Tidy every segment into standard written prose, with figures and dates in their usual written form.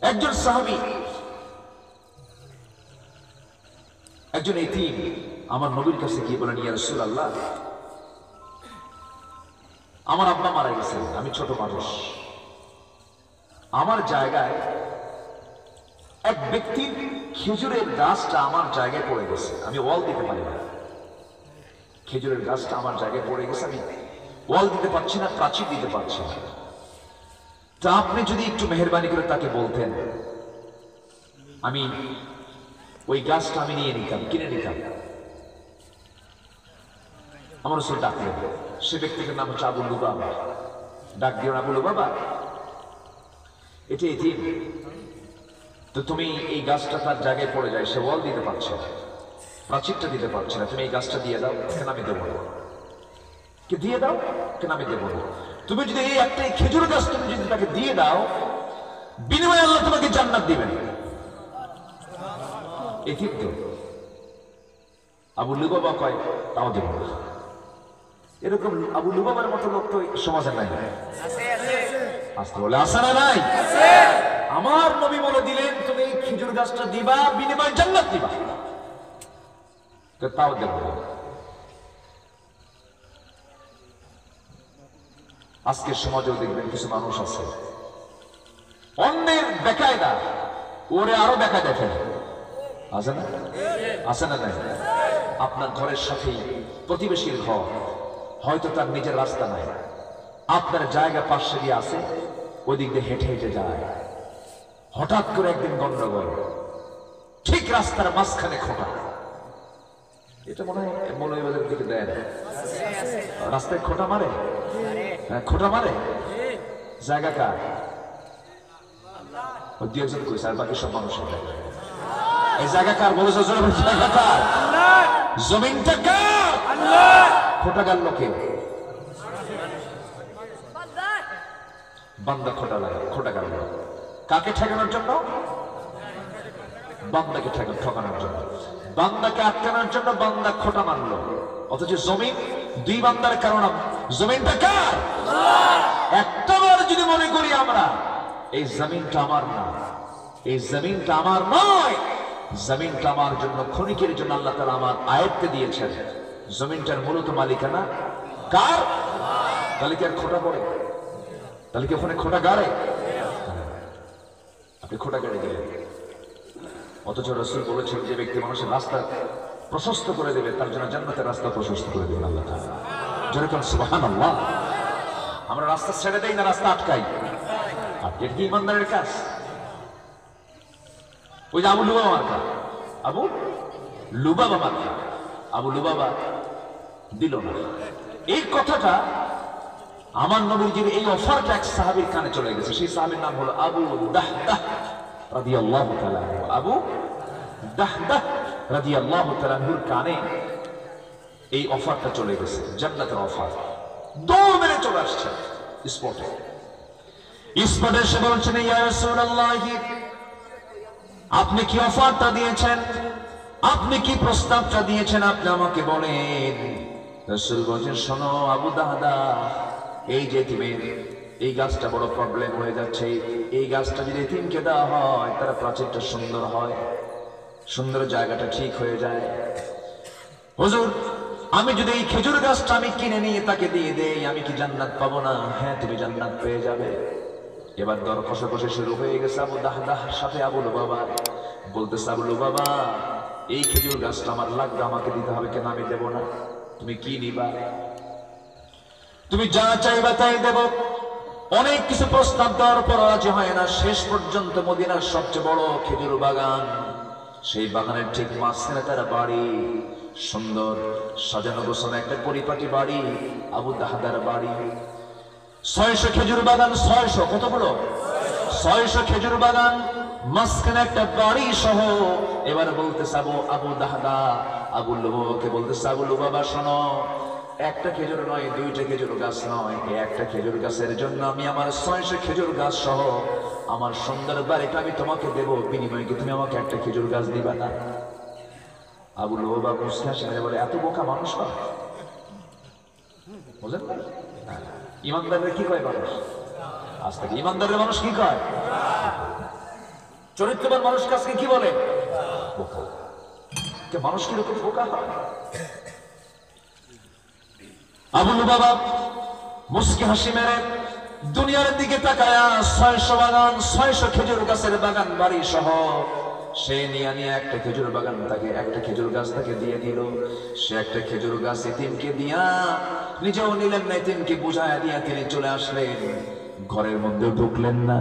একজন সাহাবী, একজন এতিম আমার নবীর কাছে গিয়ে বলেন, ইয়া রাসূলুল্লাহ, আমার আব্বা মারা গেছেন, আমি ছোট মানুষ, আমার জায়গায় এক ব্যক্তির খেজুরের গাছটা আমার জায়গায় পড়ে গেছে, আমি ওয়াল দিতে পারি না। খেজুরের গাছটা আমার জায়গায় পড়ে গেছে, আমি ওয়াল দিতে পারছি না, প্রাচীর দিতে পারছি না। তা আপনি যদি একটু মেহেরবানি করে তাকে বলতেন, আমি ওই গাছটা আমি নিয়ে নিতাম, কিনে নিতাম। আমার রাসূল ডাকলেন, সে ব্যক্তির নাম হচ্ছে আবু লুবাবা। ডাক দিও, আবু লুবাবা, এটা এতিম, তো তুমি এই গাছটা তার জায়গায় পড়ে যায়, সে ওয়াল দিতে পারছে না, প্রাচীরটা দিতে পারছে না, তুমি এই গাছটা দিয়ে দাও, কেন আমি দেবো না, কে দিয়ে দাও, কেন আমি দেবো না। তুমি যদি এই একটা খেজুর গাছ তুমি যদি তাকে দিয়ে দাও, বিনিময়ে আল্লাহ তোমাকে জান্নাত দিবেন। এতিম তো। আবু লুবাবা কয়, তাও দেব না। এরকম আবু লুবাবার মতো লোক তো সমাজে নাই। আসতে বলে আসে না, নাই? আমার নবী বলে দিলেন, তুমি এই খেজুর গাছটা দিবা, বিনিময়ে জান্নাত দিবা, তাও দেব না। আজকের সমাজেও দেখবেন কিছু মানুষ আছে, অন্যের বেকায়দা ওরে আরো বেকায়দা ফেলে। আছে না? আছে না? নাই? আপনার ঘরের সাথেই প্রতিবেশীর ঘর, হয়তো তার নিজের রাস্তা নাই, আপনার জায়গা পাশে দিয়ে আছে, ওই দিক দিয়ে হেঁটে হেঁটে যায়। হঠাৎ করে একদিন গন্ডগোল, ঠিক রাস্তার মাঝখানে খোটা। এটা মনে হয় মৌলভীবাজারের দিকে দেয় না, রাস্তায় খোটা মারে, খোটা মারে। জায়গা কার? দুই একজন কইছে, আর বাকি সব মানুষের। এই জায়গা কার বলেছে? জায়গা কার? জমিনটা কার? খোটা গাল লোকে, বান্দা খোটা লাগে, খোটা গাল কাকে ঠেকানোর জন্য? বান্দাকে ঠকানোর জন্য, বান্দাকে আটকানোর জন্য বান্দা খোটা মারলো। অথচ জমিন দুই বান্দার কারণ, জমিনটা কার? একটাবার যদি মনে করি আমরা এই জমিনটা আমার না, এই জমিনটা আমার নয়, জমিনটা আমার জন্য ক্ষণিকের জন্য আল্লাহ তাআলা আমার আয়ত্তে দিয়েছেন, জমিনটার মূলত মালিকানা কার? তাহলে কি আর খোটা পড়ে? তাহলে কি ওখানে খোটা গাড়ে? আপনি খোটা গাড়ে গেলেন। অথচ রাসূল বলেছেন, যে ব্যক্তি মানুষের রাস্তা প্রশস্ত করে দেবে, তার জন্য জান্নাতের রাস্তা প্রশস্ত করে দেবেন আল্লাহ তাআলা। যেরকম সুবহানাল্লাহ। আমরা রাস্তা ছেড়ে দেই না, রাস্তা আটকাই। আপনি কি ইমানদারের কাজ? ওই যে আবু লুবাবা মার্কা, আবু লুবাবা মার্কা, আবু লুবাবা দিল না। এই কথাটা আমার নবীর এই অফারটা এক সাহাবীর কানে চলে গেছে। সেই সাহাবীর নাম হলো আবু দাহদাহ রাদিয়াল্লাহু তাআলা। আবু দাহদাহ রাদিয়াল্লাহু তাআলা এর কানে এই অফারটা চলে গেছে, জান্নাতের অফার। দৌড় মেরে চলে আসছে স্পটে। স্পটে এসে বলছেন, ইয়া রাসূলুল্লাহ, আপনি কি অফারটা দিয়েছেন, আপনি কি প্রস্তাবটা দিয়েছেন, আপনি আমাকে বলেন। রাসূল বলেন, শোনো আবু দাহদাহ, এই যে এতিমের এই গাছটা বড় প্রবলেম হয়ে যাচ্ছে। এই গাছটা যদি এতিমকে দেওয়া হয়, তার প্রাচীরটা সুন্দর হয়, সুন্দর জায়গাটা ঠিক হয়ে যায়। হুজুর, আমি যদি এই খেজুর গাছটা আমি কিনে নিয়ে তাকে দিয়ে দেই, আমি কি জান্নাত পাবো না? হ্যাঁ, তুমি জান্নাত পেয়ে যাবে। এবার দর কষাকষি শুরু হয়ে গেছে আবু দাহদাহর সাথে আবু লুবাবা। বলতেছে, আবু লুবাবা, এই খেজুর গাছটা আমার লাগবে, আমাকে দিতে হবে। কেন আমি দেবো না? তুমি কি নিবা? তুমি যা চাইবা তাই দেব। অনেক কিছু প্রস্তাব দেওয়ার পর রাজি হয় না। শেষ পর্যন্ত মদিনার সবচেয়ে বড় খেজুর বাগান, সেই বাগানের ঠিক মাঝখানে তার বাড়ি, সুন্দর সাজানো গোছানো একটা পরিপাটি বাড়ি, আবু দাহদার বাড়ি। 600 খেজুর বাগান, 600 কতগুলো? 600 খেজুর বাগান, মাঝখানে একটা বাড়ি সহ। এবার বলতেছে আবু দাহদা আবু লুবাবাকে বলতেছে, আবু লুবাবা শোনো, একটা খেজুর নয়, দুইটা খেজুর গাছ নয়, এই একটা খেজুর গাছের জন্য আমি আমার 600 খেজুর গাছ সহ আমার সুন্দর বাড়িটা আমি তোমাকে দেবো, বিনিময়ে কি তুমি আমাকে একটা খেজুর গাছ দিবা না? আবু লুবাবা মুস্কি হাসে বলে, এত বোকা মানুষ হয়? বুঝলেন? ইমানদারের কি কয় মানুষ? আজ থেকে ইমানদারের মানুষ কি কয়? চরিত্রবান মানুষ কাছে কি বলে? বোকা। মানুষ কিরকম বোকা হয়? আবু লুবাবা মুস্কি হাসি মেরে দুনিয়ার দিকে তাকায়া 600 বাগান, 600 খেজুর গাছের বাগান বাড়ি সহ সে নিয়ে একটা খেজুর বাগান তাকে, একটা খেজুর গাছ তাকে দিয়ে দিল। সে একটা খেজুর গাছ এতিমকে দিয়া নিজেও নিলেন না, এতিমকে বুঝায়া দিয়া তিনি চলে আসলেন। ঘরের মধ্যেও ঢুকলেন না,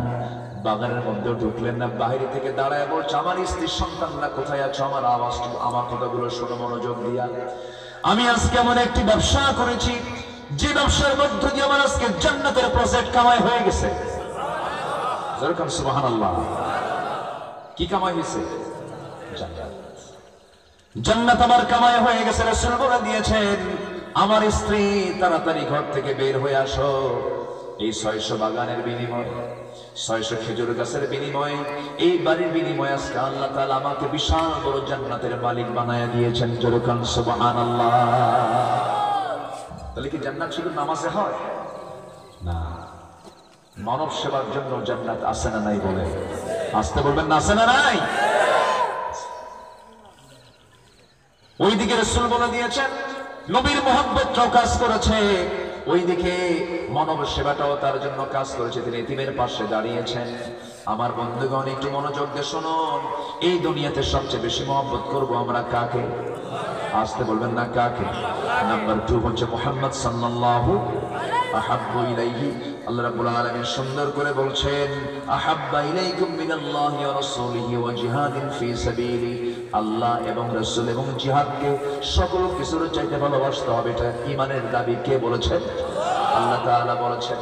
বাগানের মধ্যেও ঢুকলেন না, বাইরে থেকে দাঁড়ায় বলছে, আমার স্ত্রীর সন্তানরা কোথায় আছো? আমার আওয়াজ, আমার কথাগুলো শোনো মনোযোগ দিয়া। আমি আজকে এমন একটি ব্যবসা করেছি যে ব্যবসার মধ্য দিয়ে আমার আজকে জান্নাতের প্রজেক্ট কামাই হয়ে গেছে। যেরকম সুবহানাল্লাহ। কি কামাই হয়েছে? জান্নাত। জান্নাত আমার কামাই হয়ে গেছে। রাসূল বলে দিয়েছেন, আমার স্ত্রী তাড়াতাড়ি ঘর থেকে বের হয়ে আসো। এই 600 বাগানের বিনিময়ে, 600 খেজুর গাছের বিনিময়ে, এই বাড়ির বিনিময়ে আজকে আল্লাহ তাআলা আমাকে বিশাল বড় জান্নাতের মালিক বানায়া দিয়েছেন। যেরকম সুবহানাল্লাহ। তাহলে কি জান্নাত শুধু নামাজে হয়? না, মানব সেবার জন্য জান্নাত আছে না নাই? বলে আসতে বলবেন না, আছে না নাই? ওইদিকে রাসূল বলে দিয়েছেন, নবীর মহব্বতটাও কাজ করেছে, ওইদিকে মানব সেবাটাও তার জন্য কাজ করেছে। তিনি এতিমের পাশে দাঁড়িয়েছেন। আমার বন্ধুগণ একটু মনোযোগ দিয়ে শুনুন, এই দুনিয়াতে সবচেয়ে বেশি মহব্বত করব আমরা কাকে? আসতে বলবেন না, কাকে? নাম্বার 2 হচ্ছে মুহাম্মদ সাল্লাল্লাহু আহাব্বু ইলাইহি। আল্লাহ রাব্বুল আলামিন সুন্দর করে বলছেন, আহাব্বা ইলাইকুম মিনাল্লাহি ওয়া রাসূলিহি ওয়া জিহাদিন ফি সাবিলি। আল্লাহ এবং রাসূল এবং জিহাদকে সকল কিছুর চাইতে ভালোবাসতে হবে, এটা ঈমানের দাবি। কে বলেছেন? আল্লাহ তাআলা বলেছেন।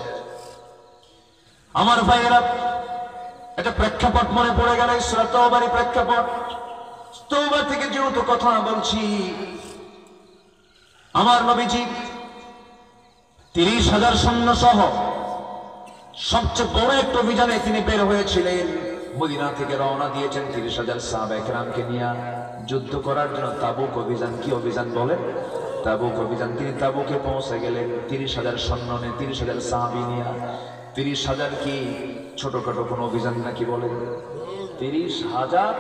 আমার ভাইয়েরা, এটা প্রেক্ষাপট মনে পড়ে গেল, সূরা তাওবার প্রেক্ষাপট। তওবা থেকে যেহেতু কথা বলছি, আমার নবীজি 30,000 সৈন্য সহ সবচেয়ে বড় একটা অভিযানে তিনি বের হয়েছিলেন। মদিনা থেকে রওনা দিয়েছেন 30,000 সাহাবা একরামকে নিয়ে যুদ্ধ করার জন্য। তাবুক অভিযান। কি অভিযান বলে? তাবুক অভিযান। তিনি তাবুকে পৌঁছে গেলেন 30,000 সৈন্য নিয়ে, 30,000 সাহাবী নিয়ে। 30,000 কি ছোটখাটো কোন অভিযান নাকি? বলে 30,000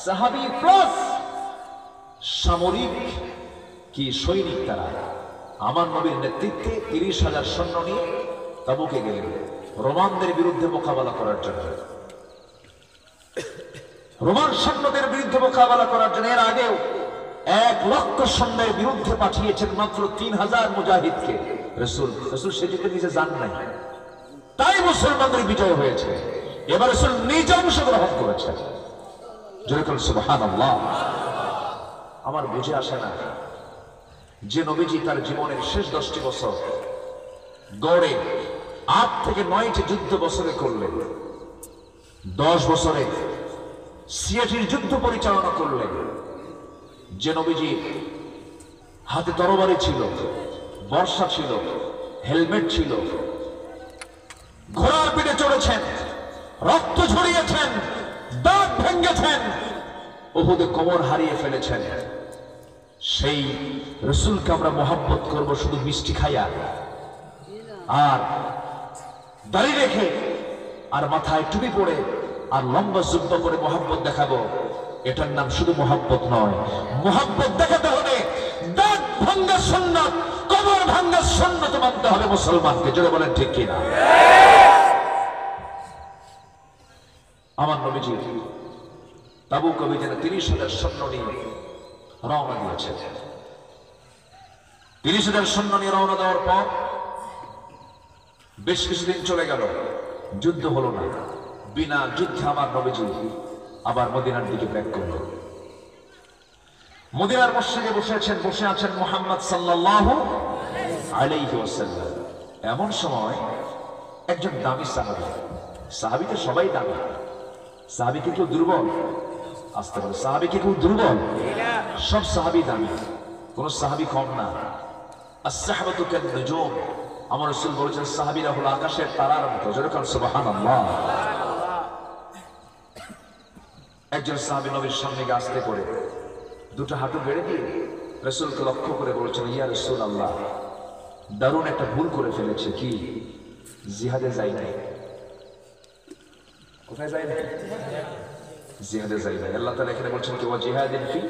সাহাবী প্লাস সামরিক কি সৈনিক। তারা আমার নবীর নেতৃত্বে 30,000 সৈন্য নিয়ে তাবুকে গেলেন রোমানদের বিরুদ্ধে মোকাবেলা করার জন্য। রোমান সৈন্যদের বিরুদ্ধে মোকাবেলা করার জন্য এর আগেও 1 লক্ষ সৈন্যের বিরুদ্ধে পাঠিয়েছেন মাত্র 3,000 মুজাহিদকে। রাসূল সে যুদ্ধে নিজে যান নাই, তাই মুসলমানদের বিজয় হয়েছে। এবার রাসূল নিজে অংশগ্রহণ করেছেন। যেরকম সুবহানাল্লাহ। আমার বুঝে আসে না, যে নবীজি তার জীবনের শেষ 10টি বছর গড়ে 8 থেকে 9টি যুদ্ধ বছরে করলেন, 10 বছরে সিয়াটির যুদ্ধ পরিচালনা করলেন, যে নবীজি হাতে তরবারি ছিল, বর্শা ছিল, হেলমেট ছিল, ঘোড়ার পিঠে চড়েছেন, রক্ত ঝরিয়েছেন, দাঁত ভেঙেছেন, উহুদে কোমর হারিয়ে ফেলেছেন, সেই রাসূলকে আমরা মহব্বত করব শুধু মিষ্টি খাইয়া আর দাড়ি রেখে আর মাথায় টুপি পরে আর লম্বা জুব্বা পরে মহব্বত দেখাবো? এটার নাম শুধু মহব্বত নয়। মহব্বত দেখাতে হবে দাঁত ভাঙ্গা সুন্নাত, কোমর ভাঙ্গা সুন্নাত মানতে হবে মুসলমানকে। জোরে বলেন ঠিক কিনা? আমার নবীজি তাবুক অভিযানে 30,000 সৈন্য নিয়ে রওনা দিয়েছেন। 30,000 সৈন্য নিয়ে রওনা দেওয়ার পর বেশ কিছুদিন চলে গেল, যুদ্ধ হলো না। বিনা যুদ্ধে আমার নবীজি আবার মদিনার দিকে ব্যাক করলেন। মদিনার মসজিদে বসে আছেন মুহাম্মদ সাল্লাল্লাহু আলাইহি ওয়াসাল্লাম। এমন সময় একজন দামি সাহাবী তো সবাই দামি, সাহাবী কি কেউ দুর্বল? আসতে পারে। সাহাবী কি কেউ দুর্বল? সব সাহাবী দামি, কোন সাহাবী কম না। as-sahabatu kan-nujum। আমার রাসূল বলেছেন সাহাবীরা হলো আকাশের তারার মতো। যেরকম সুবহানাল্লাহ। একজন সাহাবী নবীর সামনে গিয়ে আস্তে করে দুটো হাঁটু গেড়ে দিয়ে রাসূলকে লক্ষ্য করে বলেছেন, ইয়া রাসূলুল্লাহ, দারুণ একটা ভুল করে ফেলেছে। কি? জিহাদে যাই নাই। কোথায় যাই নাই? জিহাদে যাই না। আল্লাহ তাআলা এখানে বলছেন কি ওয়া জিহাদিন ফি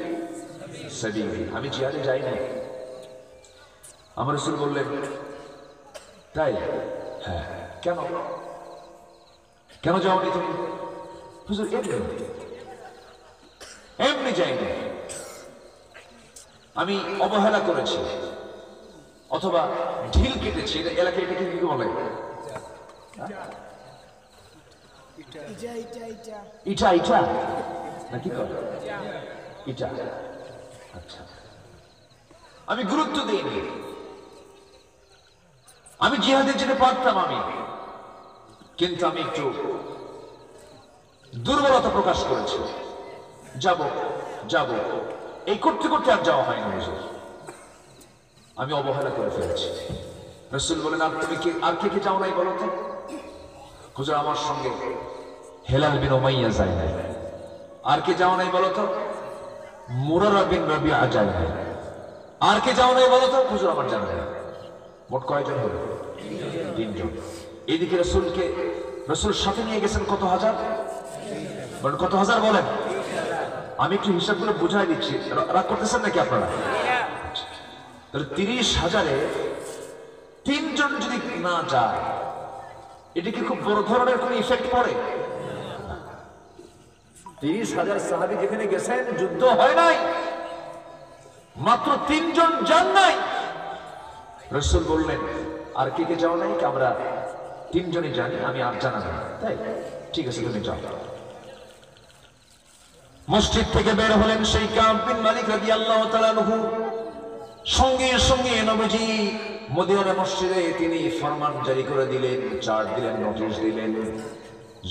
সাবিলি, আমি জিহাদে যাই না। আমার রাসূল বললেন তাই? হ্যাঁ। কেন কেন যাওনি তুমি? হুজুর এমনি যাইনি, আমি অবহেলা করেছি অথবা ঢিল কেটেছি। এলাকায় এটাকে কি বলে? ইটা ইটা নাকি করে ইটা। আচ্ছা, আমি গুরুত্ব দিইনি। আমি জিহাদে যেতে পারতাম আমি, কিন্তু আমি একটু দুর্বলতা প্রকাশ করেছি। যাব যাব এই করতে করতে আর যাওয়া হয়নি হুজুর, আমি অবহেলা করে ফেলেছি। রাসূল বলেন আর তুমি কি আর কে যাও নাই বলো তো? হুজুর আমার সঙ্গে হেলাল বিন উমাইয়া যায় নাই। আর কে যাও নাই বলো তো? মুরারা বিন রাবিআ যায় নাই। আর কে যাও নাই বলো তো? হুজুর আমার জানা নেই। মোট কয়জন হলো? 3 জন। এদিকে রাসূল সাথে নিয়ে গেছেন কত হাজার? বলেন কত হাজার বলেন? আমি একটু হিসাব করে বুঝাই দিচ্ছি, রাগ করতেছেন নাকি আপনারা? তাহলে 30,000-এ 3 জন যদি না যায়, এটা কি খুব বড় ধরনের কোন ইফেক্ট পড়ে? 30,000 সাহাবী যেখানে গেছেন যুদ্ধ হয় নাই, মাত্র 3 জন যান নাই। রাসূল বললেন আর কে কে যাও নাই? আমরা 3 জনই জানি, আমি আর জানা নাই। তাই ঠিক আছে, তুমি যাও। মসজিদ থেকে বের হলেন সেই কাব বিন মালিক রাদিয়াল্লাহু তাআলা আনহু। সঙ্গে সঙ্গে নবীজি মদিনার মসজিদে তিনি ফরমান জারি করে দিলেন, চার্ট দিলেন, নোটিশ দিলেন,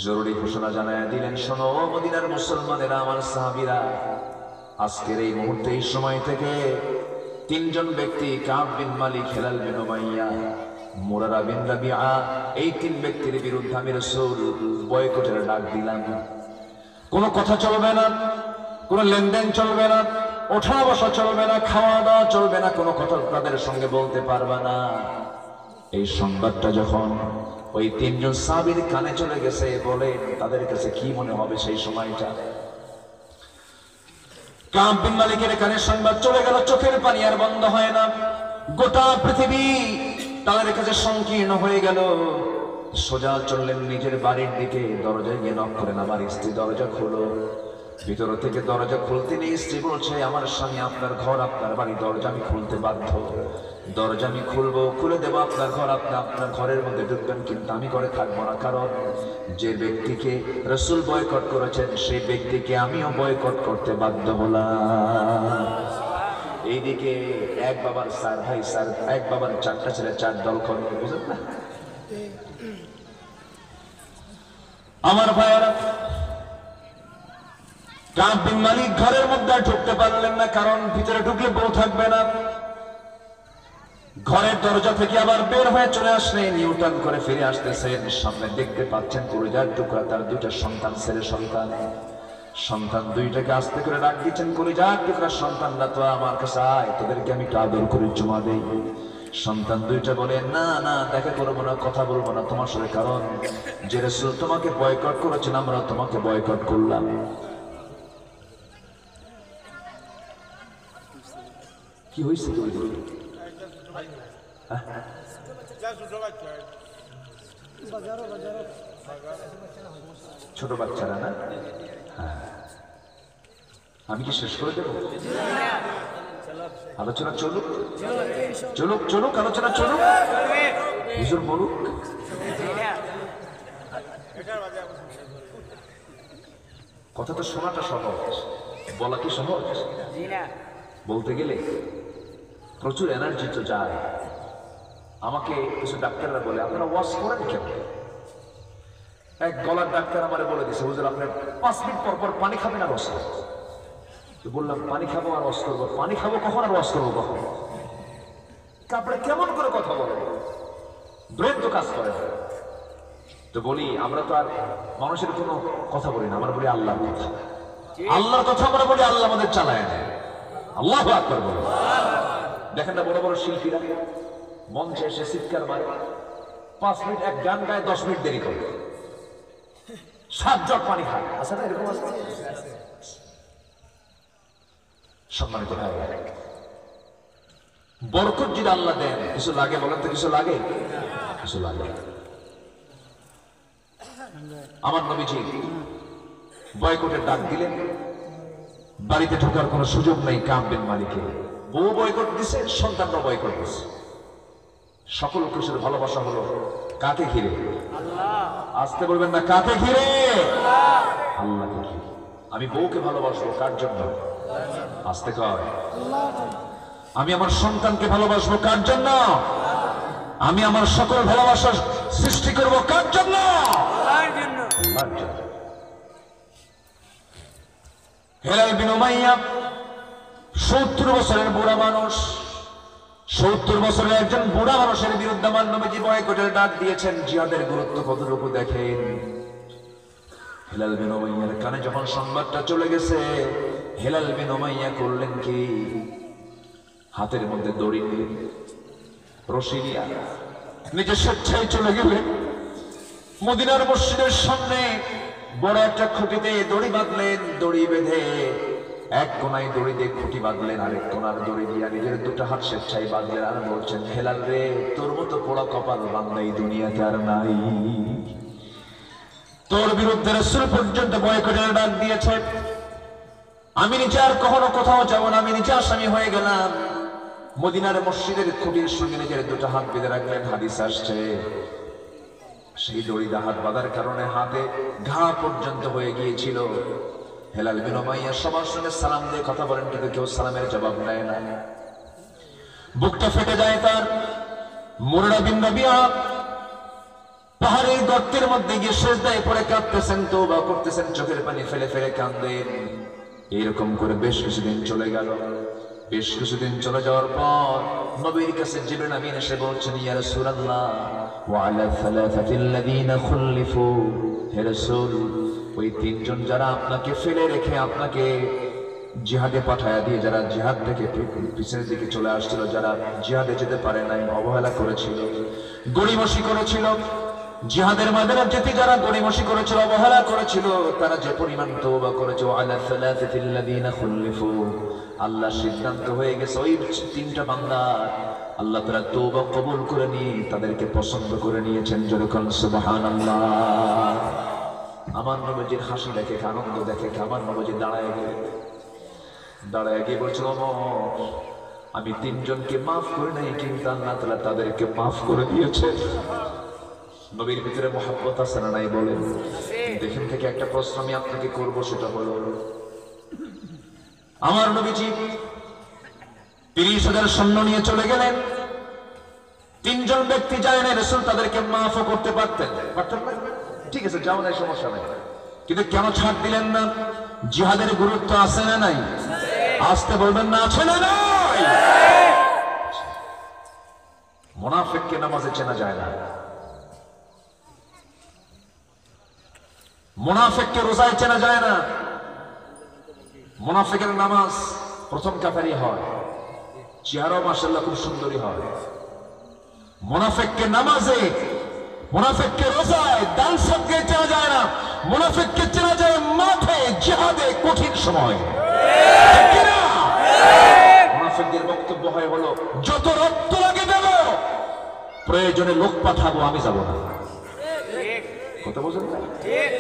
জরুরি ঘোষণা জানায় দিলেন, শোনো মদিনার মুসলমানেরা, আমার সাহাবীরা, আজকের এই মুহূর্তে এই সময় থেকে 3 জন ব্যক্তি কাব বিন মালিক, হেলাল বিন উমাইয়া, মুরারা বিন রাবিআ, এই 3 ব্যক্তির বিরুদ্ধে আমি রাসূল বয়কটের ডাক দিলাম। কোনো কথা চলবে না, কোনো লেনদেন চলবে না, ওঠা বসা চলবে না, খাওয়া দাওয়া চলবে না, কোনো কথা তাদের সঙ্গে বলতে পারবে না। এই সংবাদটা যখন ওই 3 জন সাহাবীর কানে চলে গেছে, বলে তাদের কাছে কি মনে হবে সেই সময়টা? কাব বিন মালিকের কানে সংবাদ চলে গেল, চোখের পানি আর বন্ধ হয় না। গোটা পৃথিবী তাদের কাছে সংকীর্ণ হয়ে গেল। সোজা চললেন নিজের বাড়ির দিকে, দরজায় গিয়ে নক করেন, আমার স্ত্রী দরজা খোলো। ভিতর থেকে দরজা খুলতে নিয়ে স্ত্রী বলছে, আমার স্বামী আপনার ঘর, আপনার বাড়ি, দরজা আমি খুলতে বাধ্য। দরজা আমি খুলবো, খুলে দেবো আপনার ঘর, আপনি আপনার ঘরের মধ্যে ঢুকবেন, কিন্তু আমি ঘরে থাকবো না। কারণ যে ব্যক্তিকে রাসূল বয়কট করেছেন সেই ব্যক্তিকে আমিও বয়কট করতে বাধ্য হলাম। এইদিকে এক বাবার 4 ভাই, এক বাবার 4টা ছেলে, 4 দল করে, বুঝলেন না আমার ভাইয়েরা? কাব বিন মালিক ঘরের মধ্যে ঢুকতে পারলেন না, কারণ ভিতরে ঢুকলে বউ থাকবে না। ঘরের দরজা থেকে আবার বের হয়ে চলে আসলেন, নিউটার্ন করে ফিরে আসতেছেন। সামনে দেখতে পাচ্ছেন কলিজার টুকরা তার 2টা সন্তান, ছেলে সন্তান। সন্তান 2টাকে আস্তে করে ডাক দিচ্ছেন, কলিজার টুকরা সন্তানরা তো আমার কাছে আয়, তোদেরকে আমি আদর করে চুমা দেই। সন্তান 2টা বলে, না না, দেখা করবো না, কথা বলবো না তোমার সাথে, কারণ যে রাসূল তোমাকে বয়কট করেছেন আমরা তোমাকে বয়কট করলাম। কি হয়েছে? ছোট বাচ্চারা না? আমি কি শেষ করে দেব? আলোচনা চলুক চলুক চলুক, আলোচনা চলুক, হুজুর বলুক। কথা তো শোনাটা সহজ, বলা কি সহজ? বলতে গেলে প্রচুর এনার্জি তো যায়। আমাকে কিছু ডাক্তাররা বলে, আপনারা ওয়াশ করেন কেন? এক গলার ডাক্তার আমারে বলে দিছে, হুজুর আপনি 5 মিনিট পর পর পানি খাবেন আর ওয়াশ করবেন। তো বললাম পানি খাবো আর ওয়াশ করবো, পানি খাবো কখন আর ওয়াশ করবো কখন? তারপরে কেমন করে কথা বলেন, ব্রেন তো কাজ করে না। তো বলি আমরা তো আর মানুষের কোনো কথা বলি না, আমরা বলি আল্লাহর কথা। আল্লাহর কথা আমরা বলি, আল্লাহ আমাদের চালায় না। আল্লাহু আকবার বলো। দেখেন না বড় বড় শিল্পীরা মঞ্চে এসে চিৎকার মারে, 5 মিনিট এক গান গায়, 10 মিনিট দেরি করে। 7 জগ পানি খায়, আছে না এরকম? আছে সম্মানিত ভাই, বরকত যদি আল্লাহ দেন কিছু লাগে বলেন তো? কিছু লাগে? কিছু লাগে। আমার নবীজি বয়কটের ডাক দিলেন, বাড়িতে ঢোকার কোনো সুযোগ নেই কাব বিন মালিকের। বউ বয়কট দিছে, সন্তানরা বয়কট দিছে। সকল খুশির ভালোবাসা হলো কাকে ঘিরে? আসতে বলবেন না, কাকে ঘিরে? আল্লাহকে ঘিরে। আমি বউকে ভালোবাসবো কার জন্য? আসতে কয়। আমি আমার সন্তানকে ভালোবাসবো কার জন্য? আমি আমার সকল ভালোবাসা সৃষ্টি করব কার জন্য? আল্লাহর জন্য। হেলাল বিন উমাইয়া 70 বছরের বুড়া মানুষ, 70 বছরের একজন বুড়া মানুষের বিরুদ্ধে আমার নবীজি বয়কটের ডাক দিয়েছেন। জিহাদের গুরুত্ব কতটুকু দেখেন। হেলাল বিন উমাইয়ার কানে যখন সংবাদটা চলে গেছে, হেলাল বিন উমাইয়া করলেন কি? হাতের মধ্যে দড়ি নিয়ে রশি নিয়ে নিজের স্বেচ্ছায় চলে গেলেন মদিনার মসজিদের সামনে বড় একটা খুঁটিতে দড়ি বাঁধলেন। দড়ি বেঁধে এক কোনায় দড়ি দিয়ে খুঁটি বাঁধলেন, আরেক কোনার দড়ি দিয়ে নিজের 2টা হাত স্বেচ্ছায় বাঁধলেন। আর বলছেন, হেলাল রে, তোর মতো পোড়া কপাল বান্দা এই দুনিয়াতে আর নাই। তোর বিরুদ্ধে রাসূল পর্যন্ত বয়কটের ডাক দিয়েছে। আমি নিজে আর কখনো কোথাও যাব না, আমি নিজে আসামি হয়ে গেলাম। মদিনার মসজিদের খুঁটির সঙ্গে নিজের 2টা হাত বেঁধে রাখলেন। হাদিস আসছে, সেই দড়িদা হাত বাঁধার কারণে হাতে ঘা পর্যন্ত হয়ে গিয়েছিল। হেলাল বিন উমাইয়া সবার সঙ্গে সালাম দিয়ে কথা বলেন, কিন্তু কেউ সালামের জবাব দেয় না। বুকটা ফেটে যায় তার। মুররা বিন রাবিয়া পাহাড়ের গর্তের মধ্যে গিয়ে সিজদায় পড়ে কাঁদতেছেন, তওবা করতেছেন, চোখের পানি ফেলে ফেলে কাঁদেন। এইরকম করে বেশ কিছুদিন চলে গেল। বেশ কিছুদিন চলে যাওয়ার পর নবীর কাছে জিবরিল আমিন এসে বলছেন, ইয়া রাসূলুল্লাহ ওয়া আলা সালাসাতিল্লাযীনা খুল্লিফু, হে রাসূল, ওই 3 জন যারা আপনাকে ফেলে রেখে আপনাকে জিহাদে পাঠায়া দিয়ে, যারা জিহাদ থেকে পিছনের দিকে চলে আসছিল, যারা জিহাদে যেতে পারে নাই, অবহেলা করেছিল, গড়িমসি করেছিল, জিহাদের ময়দানে যেতে যারা গড়িমসি করেছিল, অবহেলা করেছিল, তারা যে পরিমাণ তওবা করেছে, আলা সালাসাতিল্লাযীনা খুল্লিফু, আল্লাহ সিদ্ধান্ত হয়ে গেছে ওই 3টা বান্দা আল্লাহ তাআলা তওবা কবুল করে নিয়ে তাদেরকে পছন্দ করে নিয়েছেন। যেরকম সুবহানাল্লাহ। আমার নবীজির হাসি দেখে, আনন্দ দেখে আমার নবীজি দাঁড়ায় গিয়ে বলছিল, আমি 3 জনকে মাফ করে নাই, কিন্তু আল্লাহ তাআলা তাদেরকে মাফ করে দিয়েছে। নবীর ভিতরে মহব্বত আছে না নাই বলেন? দেখেন থেকে একটা প্রশ্ন আমি আপনাকে করব, সেটা হলো, আমার নবীজি 30,000 সৈন্য নিয়ে চলে গেলেন। 3 জন ব্যক্তি যায় না, রাসূল তাদেরকে মাফও করতে পারতেন না? ঠিক আছে, যাও নাই, সমস্যা নাই, কিন্তু কেন ছাড় দিলেন না? জিহাদের গুরুত্ব আছে না নাই? আসতে বলবেন না, আছে না নাই? মুনাফিককে নামাজে চেনা যায় না, মুনাফিককে রোজায় চেনা যায় না। মুনাফিকের নামাজ প্রথম কাতারি হয়, চেহারাও মাশাআল্লাহ খুব সুন্দরী হয়। মুনাফিককে নামাজে, মুনাফিককে রোজায়, দান সদকায় চেনা যায় না। মুনাফিককে চেনা যায় মাঠে, জিহাদে, কঠিন সময়। ঠিক না? মুনাফিকদের বক্তব্য হয় হলো, যত রক্ত লাগে দেব, প্রয়োজনে লোক পাঠাবো, আমি যাব না। কথা বলেন না? ঠিক।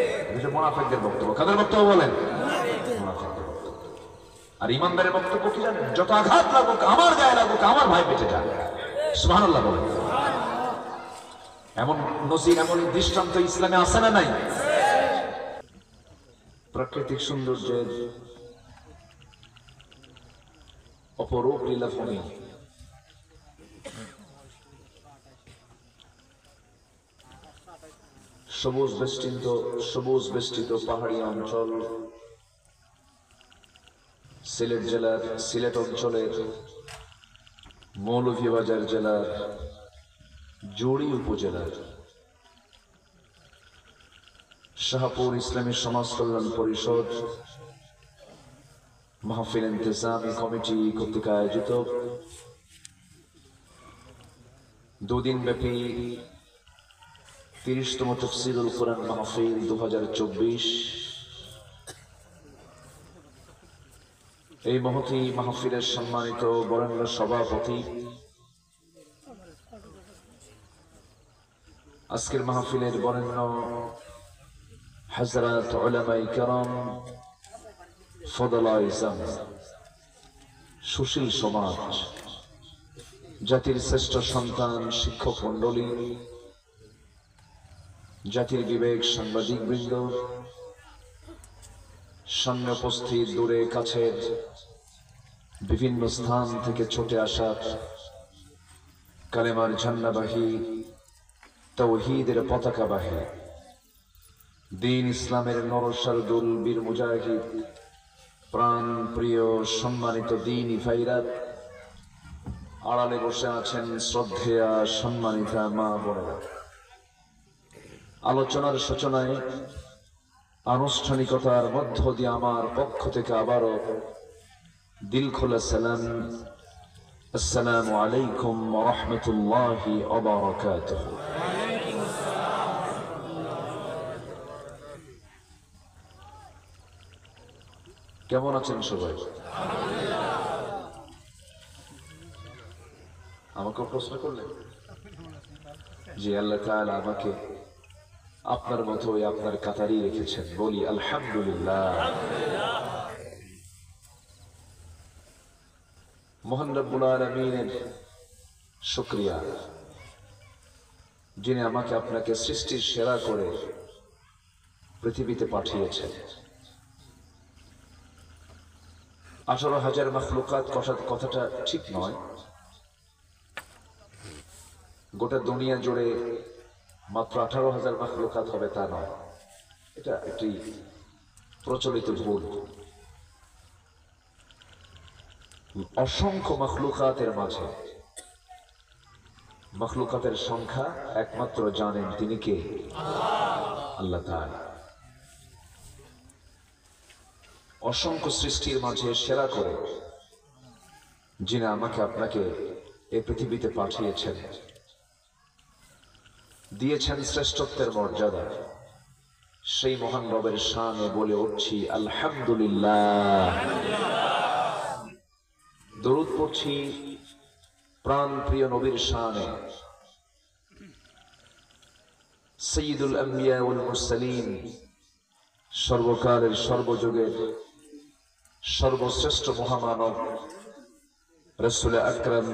মুনাফিকদের বক্তব্য। কাদের বক্তব্য বলেন? মুনাফিকদের বক্তব্য। আর ইমানদারের বক্তব্য কি জানেন? যত আঘাত লাগুক, আমার গায়ে লাগুক, আমার ভাই বেঁচে যাক। সুবহানাল্লাহ বলেন। এমন নজির, এমন দৃষ্টান্ত ইসলামে আছে না নাই? প্রাকৃতিক সৌন্দর্যের অপরূপ লীলাভূমি, সবুজ বেষ্টিত পাহাড়ি অঞ্চল, সিলেট অঞ্চলের মৌলভীবাজার জেলার জড়ি উপজেলার শাহপুর ইসলামী সমাজ কল্যাণ পরিষদ মাহফিল ইন্তেজামি কমিটি কর্তৃক আয়োজিত 2 দিন ব্যাপী 30তম তাফসীরুল কুরআন মাহফিল 2024। এই মহতী মাহফিলের সম্মানিত বরেণ্য সভাপতি, আজকের মাহফিলের বরেণ্য হযরত উলামায়ে কেরাম, ফদলায়ে ইসলাম, সুশীল সমাজ, জাতির শ্রেষ্ঠ সন্তান, শিক্ষক মণ্ডলী, জাতির বিবেক, সাংবাদিক বৃন্দ, সামনে উপস্থিত, দূরে কাছের বিভিন্ন স্থান থেকে ছুটে আসা কালেমার ঝান্ডাবাহী, তাওহীদের পতাকাবাহী, দ্বীন ইসলামের নরসারদুল বীর মুজাহিদ, প্রাণ প্রিয় সম্মানিত দ্বীনি ভাইরা, আড়ালে বসে আছেন শ্রদ্ধেয়া সম্মানিতা মা বোনেরা। আলোচনার সূচনায় আনুষ্ঠানিকতার মধ্য দিয়ে আমার পক্ষ থেকে আবারও দিল খোলা সালাম, আসসালামু আলাইকুম ওয়া রাহমাতুল্লাহি ওয়া বারাকাতুহু। কেমন আছেন সবাই? আমাকে প্রশ্ন করলেন? জি, আল্লাহ তাআলা আমাকে আপনার মতোই আপনার কাতারই রেখেছেন, বলি আলহামদুলিল্লাহ। মহান রব্বুল আলামিনের শুকরিয়া, যিনি আমাকে আপনাকে সৃষ্টির সেরা করে পৃথিবীতে পাঠিয়েছেন। 18,000 মাখলুকাত কথাটা ঠিক নয়। গোটা দুনিয়া জুড়ে মাত্র 18,000 মাখলুকাত হবে তা নয়, এটা একটি প্রচলিত ভুল। অসংখ্য মাখলুকাতের মাঝে মাখলুকাতের সংখ্যা একমাত্র জানেন তিনি কে? আল্লাহ তাআলা। অসংখ্য সৃষ্টির মাঝে সেরা করে যিনি আমাকে আপনাকে এই পৃথিবীতে পাঠিয়েছেন, দিয়েছেন শ্রেষ্ঠত্বের মর্যাদা, সেই মহান রবের শানে বলে উঠছি আলহামদুলিল্লাহ। দরুদ পড়ছি প্রাণ প্রিয় নবীর শানে, সাইয়্যিদুল আম্বিয়া ওয়াল মুরসালিন, সর্বকালের সর্বযুগের সর্বশ্রেষ্ঠ মহামানব রাসূল আকরাম,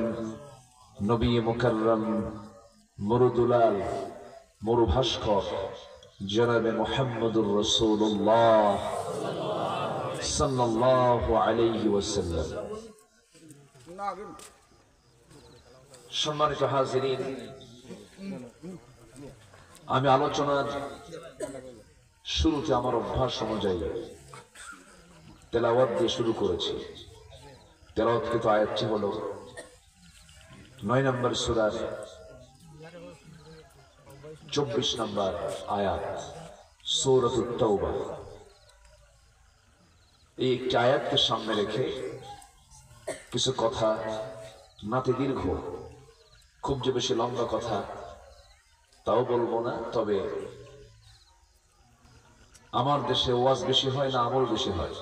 নবী মুকাররম, মুরুদুলাল, মুরুভাস্কর জনাবে মুহাম্মদুর রাসূলুল্লাহ সাল্লাল্লাহু আলাইহি ওয়াসাল্লাম। সম্মানিত হাজিরিন, আমি আলোচনার শুরুতে আমার অভ্যাস অনুযায়ী তেলাওয়াত দিয়ে শুরু করেছি। তেলাওয়াতকৃত আয়াতটি হলো 9 নম্বর সূরার 24 নম্বর আয়াত, সূরাতুত তাওবা। এই একটি আয়াতকে সামনে রেখে কিছু কথা, নাতি দীর্ঘ, খুব যে বেশি লম্বা কথা তাও বলবো না, তবে আমার দেশে ওয়াজ বেশি হয় না আমল বেশি হয়?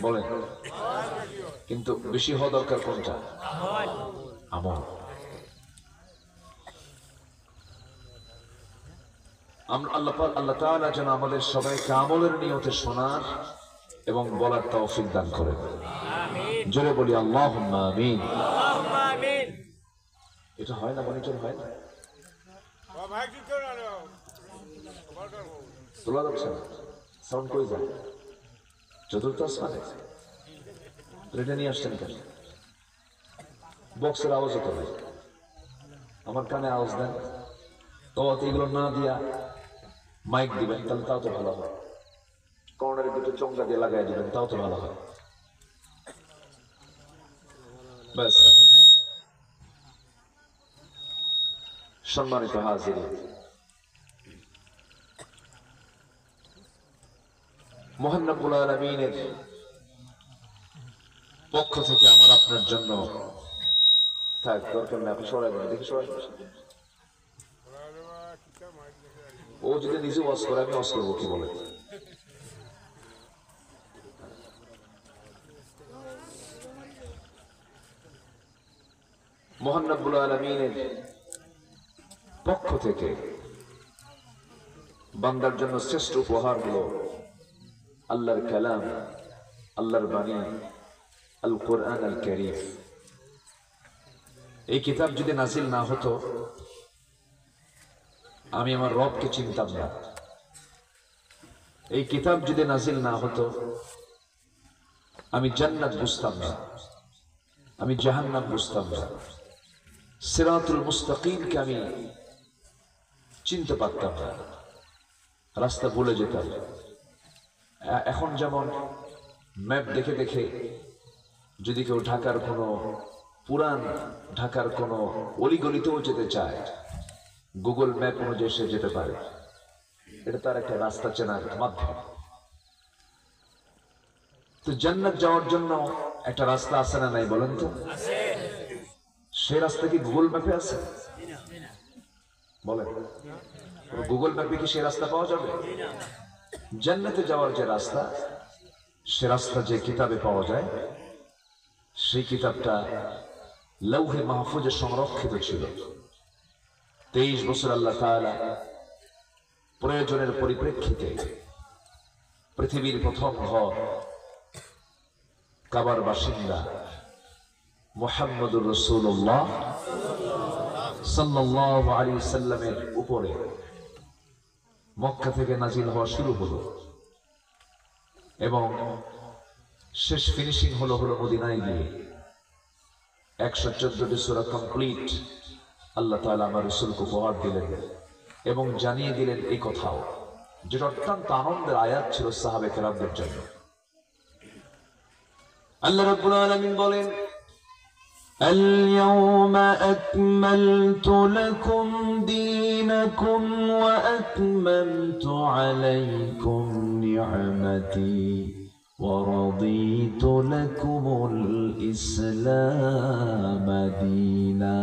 বলেন। কিন্তু বেশি হওয়া দরকার কোনটা? আমল। আল্লাহ তাআলা যেন আমাদের সবাইকে আমলের নিয়তে শোনার এবং বলার তৌফিক দান করেন। জোরে বলি আল্লাহুম্মা আমিন। এটা হয় না মনিটর, হয় না? তোলা যাচ্ছে না, সাউন্ড কই যায়? চতুর্থ আসমানে এটা নিয়ে আসছেন কেন? বক্সের আওয়াজ হতে হয়, আমার কানে আওয়াজ দেন। তো এগুলো না দিয়া মাইক দিবেন, তাহলে তাও তো ভালো হয়। কর্নারে দুটো চোঙ্গা দিয়ে লাগাই দিবেন, তাও তো ভালো হয়। ব্যাস। সম্মানিত হাজিরিন, মহান রব্বুল আলামিনের পক্ষ থেকে আমার আপনার জন্য থাক, দরকার না, আপনি সরাই দেন, দেখি সরাই। ও যদি নিজে ওয়াজ করে আমি ওয়াজ করবো, কি বলে? মহান রব্বুল আলামিনের পক্ষ থেকে বান্দার জন্য শ্রেষ্ঠ উপহার হলো আল্লাহর কালাম, আল্লাহর বাণী, আল কোরআন আল কারীম। এই কিতাব যদি নাজিল না হতো আমি আমার রবকে চিনতাম না। এই কিতাব যদি নাজিল না হতো আমি জান্নাত বুঝতাম না, আমি জাহান্নাম বুঝতাম না, সিরাতুল মুস্তাকিমকে আমি চিনতে পারতাম না, রাস্তা ভুলে যেতাম। এখন যেমন ম্যাপ দেখে দেখে যদি কেউ ঢাকার কোনো পুরান ঢাকার কোনো অলিগলিতেও যেতে চায়, গুগল ম্যাপ অনুযায়ী সে যেতে পারে। এটা তার একটা রাস্তা চেনার মাধ্যম। তো জান্নাত যাওয়ার জন্য একটা রাস্তা আছে না নাই বলেন তো? সে রাস্তা কি গুগল ম্যাপে আছে? বলেন, গুগল ম্যাপে কি সে রাস্তা পাওয়া যাবে? জান্নাতে যাওয়ার যে রাস্তা, সে রাস্তা যে কিতাবে পাওয়া যায়, সেই কিতাবটা লৌহে মাহফুজে সংরক্ষিত ছিল। 23 বছর আল্লাহ তাআলা প্রয়োজনের পরিপ্রেক্ষিতে পৃথিবীর প্রথম ঘর কাবার বাসিন্দা মুহাম্মদুর রাসূলুল্লাহ সাল্লাল্লাহু আলাইহি সাল্লামের উপরে মক্কা থেকে নাজিল হওয়া শুরু হলো এবং শেষ ফিনিশিং হলো মদিনায় গিয়ে। 114টি সূরা কমপ্লিট আল্লাহ তাআলা আমার রাসূলকে উপহার দিলেন এবং জানিয়ে দিলেন এই কথাও, যেটা অত্যন্ত আনন্দের আয়াত ছিল সাহাবে কেরামদের জন্য। আল্লাহ রাব্বুল আলামিন বলেন, اليوم أكملت لكم دينكم وأتممت عليكم نعمتي ورضيت لكم الإسلام دينا।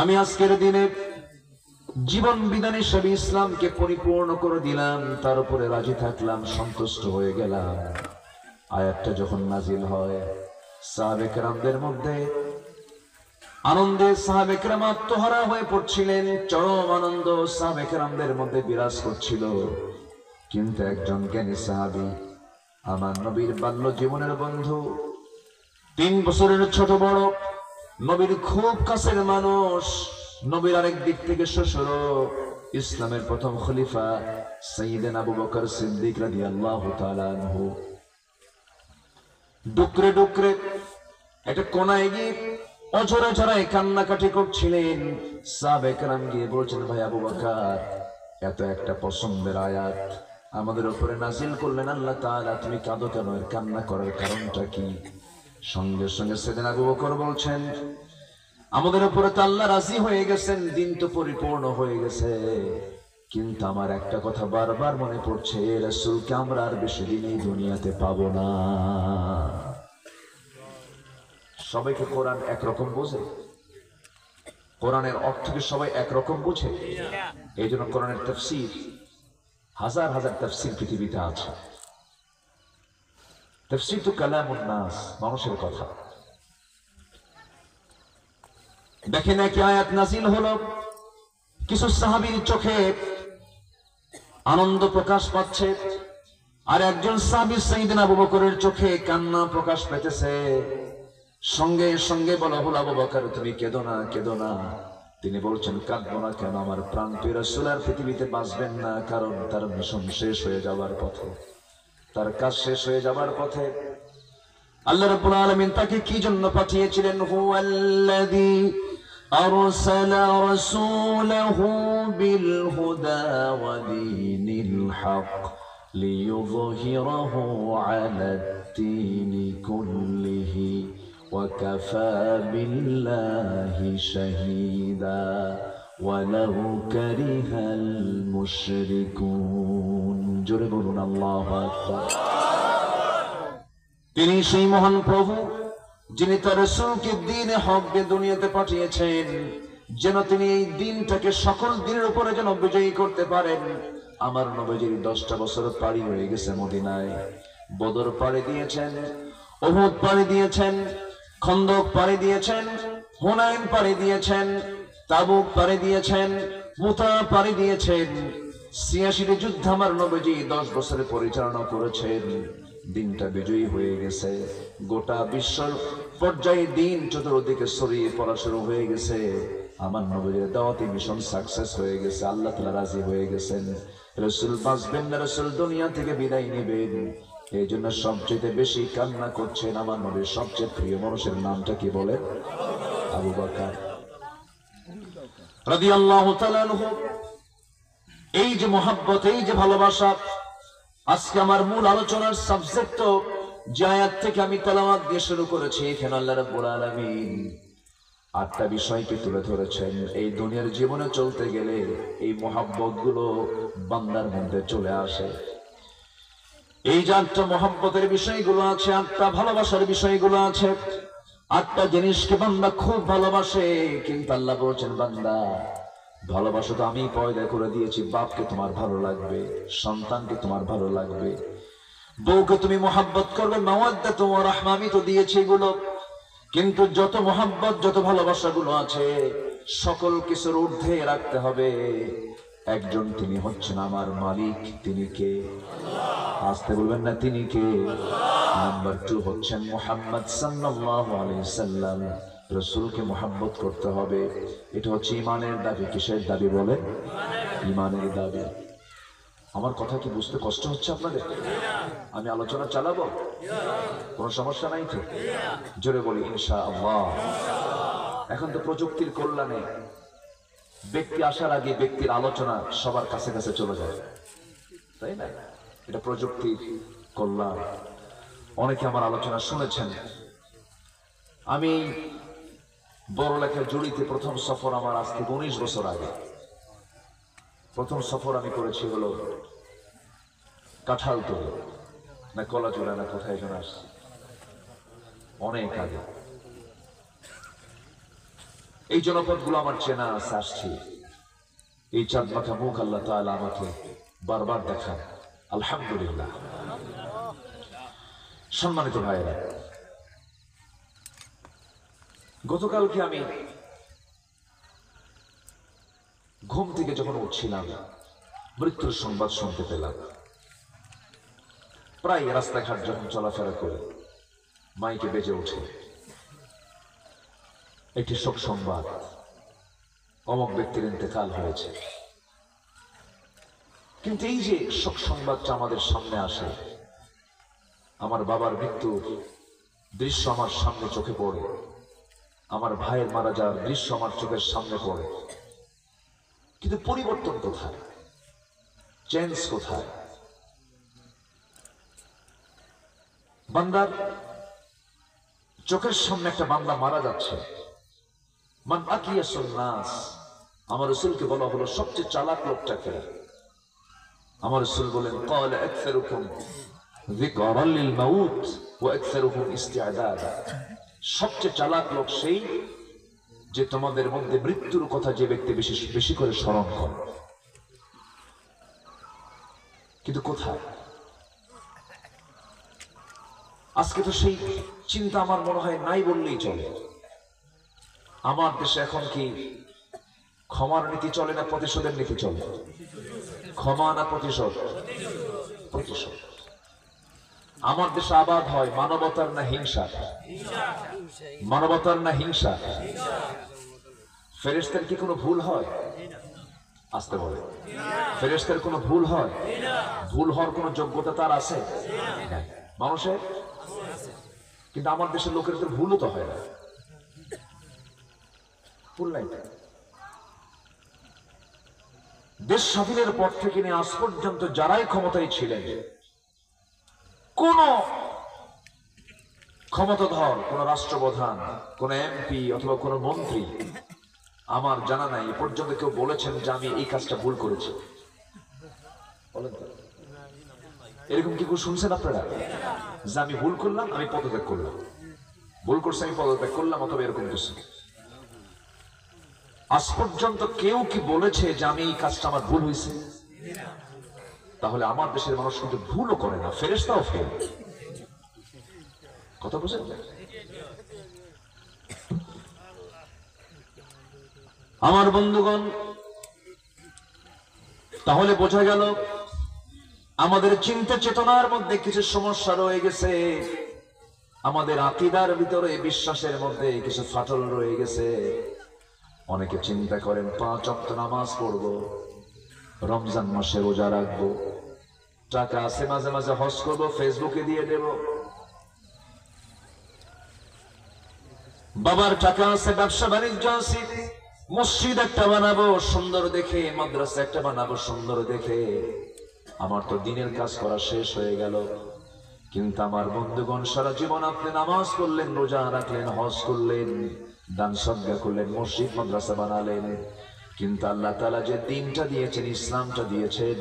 আমি আজকের দিনে জীবন বিধান হিসেবে ইসলামকে পরিপূর্ণ করে দিলাম, তার উপরে রাজি থাকলাম, সন্তুষ্ট হয়ে গেলাম। আয়াতটা যখন নাজিল হয় সাহাবে কেরামদের মধ্যে আনন্দে সাহাবে কেরাম আত্মহারা হয়ে পড়ছিলেন। চরম আনন্দ সাহাবে কেরামদের মধ্যে বিরাজ করছিল। কিন্তু একজন জ্ঞানী সাহাবী, আমার নবীর বাল্য জীবনের বন্ধু, 3 বছরের ছোট বড়, নবীর খুব কাছের মানুষ, নবীর আরেক দিক থেকে শ্বশুর, ইসলামের প্রথম খলিফা সাইয়েদনা আবু বকর সিদ্দিক রাদিয়াল্লাহু তাআলা আনহু, ডুকরে ডুকরে একটা কোনায় গিয়ে অঝরে ঝরায় কান্নাকাটি করছিলেন। সাহাবে কেরাম গিয়ে বলছেন, ভাই আবু বকর, এত একটা পছন্দের আয়াত আমাদের উপরে নাজিল করলেন আল্লাহ তাআলা, তুমি কাঁদো কেন? এর কান্না করার কারণটা কি? সঙ্গে সঙ্গে সাইয়েদনা আবু বকর বলছেন, আমাদের উপরে তো আল্লাহ রাজি হয়ে গেছেন, দিন তো পরিপূর্ণ হয়ে গেছে, কিন্তু আমার একটা কথা বারবার মনে পড়ছে, রাসূলকে আমরা আর বেশি দিন এই দুনিয়াতে পাবো না। সবাইকে কোরআন একরকম বোঝে? কোরআনের অর্থ কি সবাই একরকম বোঝে? এই জন্য কোরআনের তাফসীর, হাজার হাজার তাফসীর পৃথিবীতে আছে। তাফসীর তো কালামুন নাস, মানুষের কথা। দেখেন কি আয়াত নাজিল হলো, কিছু সাহাবীর চোখে আনন্দ প্রকাশ পাচ্ছে, আর একজন সাহাবী সাইয়েদনা আবু বকরের চোখে কান্না প্রকাশ পেতেছে। সঙ্গে সঙ্গে বলা হলো, আবু বকর তুমি কেঁদো না, কেঁদো না। তিনি বলছেন, কাঁদবো না কেন? আমার প্রাণপ্রিয় রাসূল আর পৃথিবীতে বাঁচবেন না, কারণ তার মিশন শেষ হয়ে যাওয়ার পথে, তার কাজ শেষ হয়ে যাওয়ার পথে। আল্লাহ রাব্বুল আলামিন তাকে কি জন্য পাঠিয়েছিলেন? হুয়াল্লাযী আরসালা রাসূলাহু বিল হুদা ওয়া দীনিল হক লিইয়ুযহিরাহু আলাদ-দীনি কুল্লিহি ওয়া কাফা বিল্লাহি শাহীদা ওয়ালাউ কারিহাল মুশরিকুন। জোরে বলুন আল্লাহু আকবার। তিনি সেই মহান প্রভু যিনি তার রাসূলকে দ্বীনে হক দিয়ে দুনিয়াতে পাঠিয়েছেন, যেন তিনি এই দিনটাকে সকল দিনের উপরে যেন বিজয়ী করতে পারেন। আমার নবীজির 10টা বছর পাড়ি হয়ে গেছে মদিনায়। বদর পাড়ি দিয়েছেন, উহুদ পাড়ি দিয়েছেন, খন্দক পাড়ি দিয়েছেন, হুনাইন পাড়ি দিয়েছেন, তাবুক পাড়ি দিয়েছেন, মুতা পাড়ি দিয়েছেন। 86টি যুদ্ধ আমার নবীজি 10 বছরে পরিচালনা করেছেন। দিনটা বিজয়ী হয়ে গেছে। গোটা বিশ্বর পর্যায়ে দিন চতুর্দিকে ছড়িয়ে পড়া শুরু হয়ে গেছে। আমার নবীর দাওয়াতি মিশন সাকসেস হয়ে গেছে। আল্লাহ তাআলা রাজি হয়ে গেছেন। রাসূল বাঁচবেন না, রাসূল দুনিয়া থেকে বিদায় নেবেন। এই জন্য সবচেয়ে বেশি কান্না করছেন আমার নবীর সবচেয়ে প্রিয় মানুষের নামটা কি বলে? আবু বকর রাদিয়াল্লাহু তাআলা আনহু। এই যে মহব্বত, এই যে ভালোবাসা, আজকে আমার মূল আলোচনার সাবজেক্ট তো যে আয়াত থেকে আমি তেলাওয়াত দিয়ে শুরু করেছি, এখানে আল্লাহ রাব্বুল আলামিন 8টা বিষয়কে তুলে ধরেছেন। এই দুনিয়ার জীবনে চলতে গেলে এই মহব্বত গুলো বান্দার মধ্যে চলে আসে। এই যে 8টা মহব্বতের বিষয়গুলো আছে, 8টা ভালোবাসার বিষয়গুলো আছে, 8টা জিনিসকে বান্দা খুব ভালোবাসে। কিন্তু আল্লাহ বলছেন, বান্দা ভালোবাসা তো আমি পয়দা করে দিয়েছি। বাপকে তোমার ভালো লাগবে, সন্তানকে তোমার ভালো লাগবে, বউকে তুমি মহব্বত করবে, মাওয়াদ্দাতু ওয়া রাহমা আমি তো দিয়েছি এগুলো। কিন্তু যত মহব্বত, যত ভালোবাসা গুলো আছে, সকল কিছুর ঊর্ধ্বে রাখতে হবে একজন, তিনি হচ্ছেন আমার মালিক। তিনি কে? আসতে বলবেন না, তিনি কে? নাম্বার 2 হচ্ছেন মুহাম্মদ সাল্লাল্লাহু আলাইহি সাল্লাম। রাসূলকে মহব্বত করতে হবে। এটা হচ্ছে ঈমানের দাবি। কিসের দাবি বলে? ঈমানের দাবি। আমার কথা কি বুঝতে কষ্ট হচ্ছে আপনাদের? আমি আলোচনা চালাবো, কোনো সমস্যা নাই তো? জোরে বলি ইনশাআল্লাহ। এখন তো প্রযুক্তির কল্যাণে ব্যক্তি আসার আগে ব্যক্তির আলোচনা সবার কাছে কাছে চলে যায়, তাই না? এটা প্রযুক্তির কল্যাণ। অনেকে আমার আলোচনা শুনেছেন। আমি বড়লেখার জুড়িতে প্রথম সফর আমার আজ থেকে 19 বছর আগে। প্রথম সফর আমি করেছি হলো কাঁঠালতলী না কলাজোড়া না কোথায় যেন আসছি, অনেক আগে। এই জনপদগুলো আমার চেনা আছে, আসছি। এই চাঁদ মাথা মুখ আল্লাহ তাআলা আমাকে বারবার দেখান, আলহামদুলিল্লাহ। সম্মানিত ভাইয়েরা, গতকালকে আমি ঘুম থেকে যখন উঠছিলাম, মৃত্যুর সংবাদ শুনতে পেলাম। প্রায় রাস্তাঘাট যখন চলাফেরা করে মাইকে বেজে ওঠে একটি শোক সংবাদ, অমুক ব্যক্তির ইন্তেকাল হয়েছে। কিন্তু এই যে শোক সংবাদটা আমাদের সামনে আসে, আমার বাবার মৃত্যুর দৃশ্য আমার সামনে চোখে পড়ে, আমার ভাইয়ের মারা যাওয়ার দৃশ্য আমার চোখের সামনে পড়ে, কিন্তু পরিবর্তন কোথায়? চেঞ্জ কোথায়? বান্দার চোখের সামনে একটা বান্দা মারা যাচ্ছে। মান আকিয়াসুন নাস, আমার রাসূলকে বলা হলো সবচেয়ে চালাক লোকটা কে? আমার রাসূল বলেন, ক্বালা আকসারুকুম যিকরান লিল মাউত ওয়া আকসারুকুম ইস্তিআদাদা। সবচেয়ে চালাক লোক সেই যে তোমাদের মধ্যে মৃত্যুর কথা যে ব্যক্তি বেশি বেশি করে স্মরণ করে। কিন্তু কোথায়? আজকে তো সেই চিন্তা আমার মনে হয় নাই বললেই চলে। আমার দেশে এখন কি ক্ষমার নীতি চলে না প্রতিশোধের নীতি চলে? ক্ষমা না প্রতিশোধ? প্রতিশোধ। আমার দেশে আবাদ হয় মানবতার না হিংসা? মানবতার না হিংসা? ফেরেশতার কি কোনো ভুল হয়? আসতে বলে, ফেরেশতার কোনো ভুল হয়? ভুল হওয়ার কোনো যোগ্যতা তার আছে? মানুষের। কিন্তু আমার দেশের লোকের তো ভুলও তো হয় না, ভুল নাই। দেশ স্বাধীনের পর থেকে নিয়ে আজ পর্যন্ত যারাই ক্ষমতায় ছিলেন, কোন ক্ষমতাধর, কোন রাষ্ট্রপ্রধান, কোন এমপি অথবা কোন মন্ত্রী আমার জানা নাই এ পর্যন্ত কেউ বলেছেন যে আমি এই কাজটা ভুল করেছি? বলেন তো, এরকম কি কেউ শুনছেন আপনারা যে আমি ভুল করলাম, আমি পদত্যাগ করলাম, ভুল করছি আমি পদত্যাগ করলাম, অথবা এরকম কিছু? আজ পর্যন্ত কেউ কি বলেছে যে আমি এই কাজটা আমার ভুল হয়েছে? তাহলে আমার দেশের মানুষ কিন্তু ভুলও করে না, ফেরেশতাও ফেল। কথা বুঝেন? আমার বন্ধুগণ, তাহলে বোঝা গেল আমাদের চিন্তা চেতনার মধ্যে কিছু সমস্যা রয়ে গেছে, আমাদের আকীদার ভিতরে বিশ্বাসের মধ্যে কিছু ফাটল রয়ে গেছে। অনেকে চিন্তা করেন 5 ওয়াক্ত নামাজ পড়বো, রমজান মাসে রোজা রাখবো, টাকা আছে মাঝে মাঝে হজ করবো, ফেসবুকে দিয়ে দেব, বাবার টাকা আছে, ব্যবসা বাণিজ্য আছে, মসজিদ একটা বানাবো সুন্দর দেখে, মাদ্রাসা একটা বানাবো সুন্দর দেখে, আমার তো দিনের কাজ করা শেষ হয়ে গেল। কিন্তু আমার বন্ধুগণ, সারা জীবন আপনি নামাজ পড়লেন, রোজা রাখলেন, হজ করলেন, দান সদকা করলেন, মসজিদ মাদ্রাসা বানালেন, কিন্তু আল্লাহ তাআলা যে দিনটা দিয়েছেন, ইসলামটা দিয়েছেন,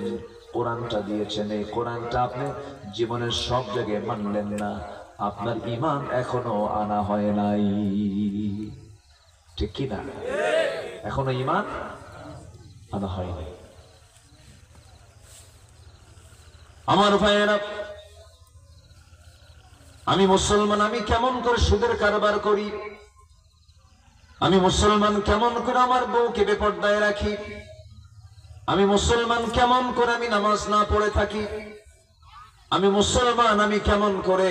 কোরআনটা দিয়েছেন, এই কোরআনটা আপনি জীবনের সব জায়গায় মানলেন না। আপনার ঈমান এখনো আনা হয় নাই, ঠিক কি না? এখনো ঈমান আনা হয় নাই। আমার ভাইয়েরা, আমি মুসলমান, আমি কেমন করে সুদের কারবার করি, আমি মুসলমান কেমন করে আমার বউকে বেপরদায় রাখি, আমি মুসলমান কেমন করে আমি নামাজ না পড়ে থাকি, আমি মুসলমান আমি কেমন করে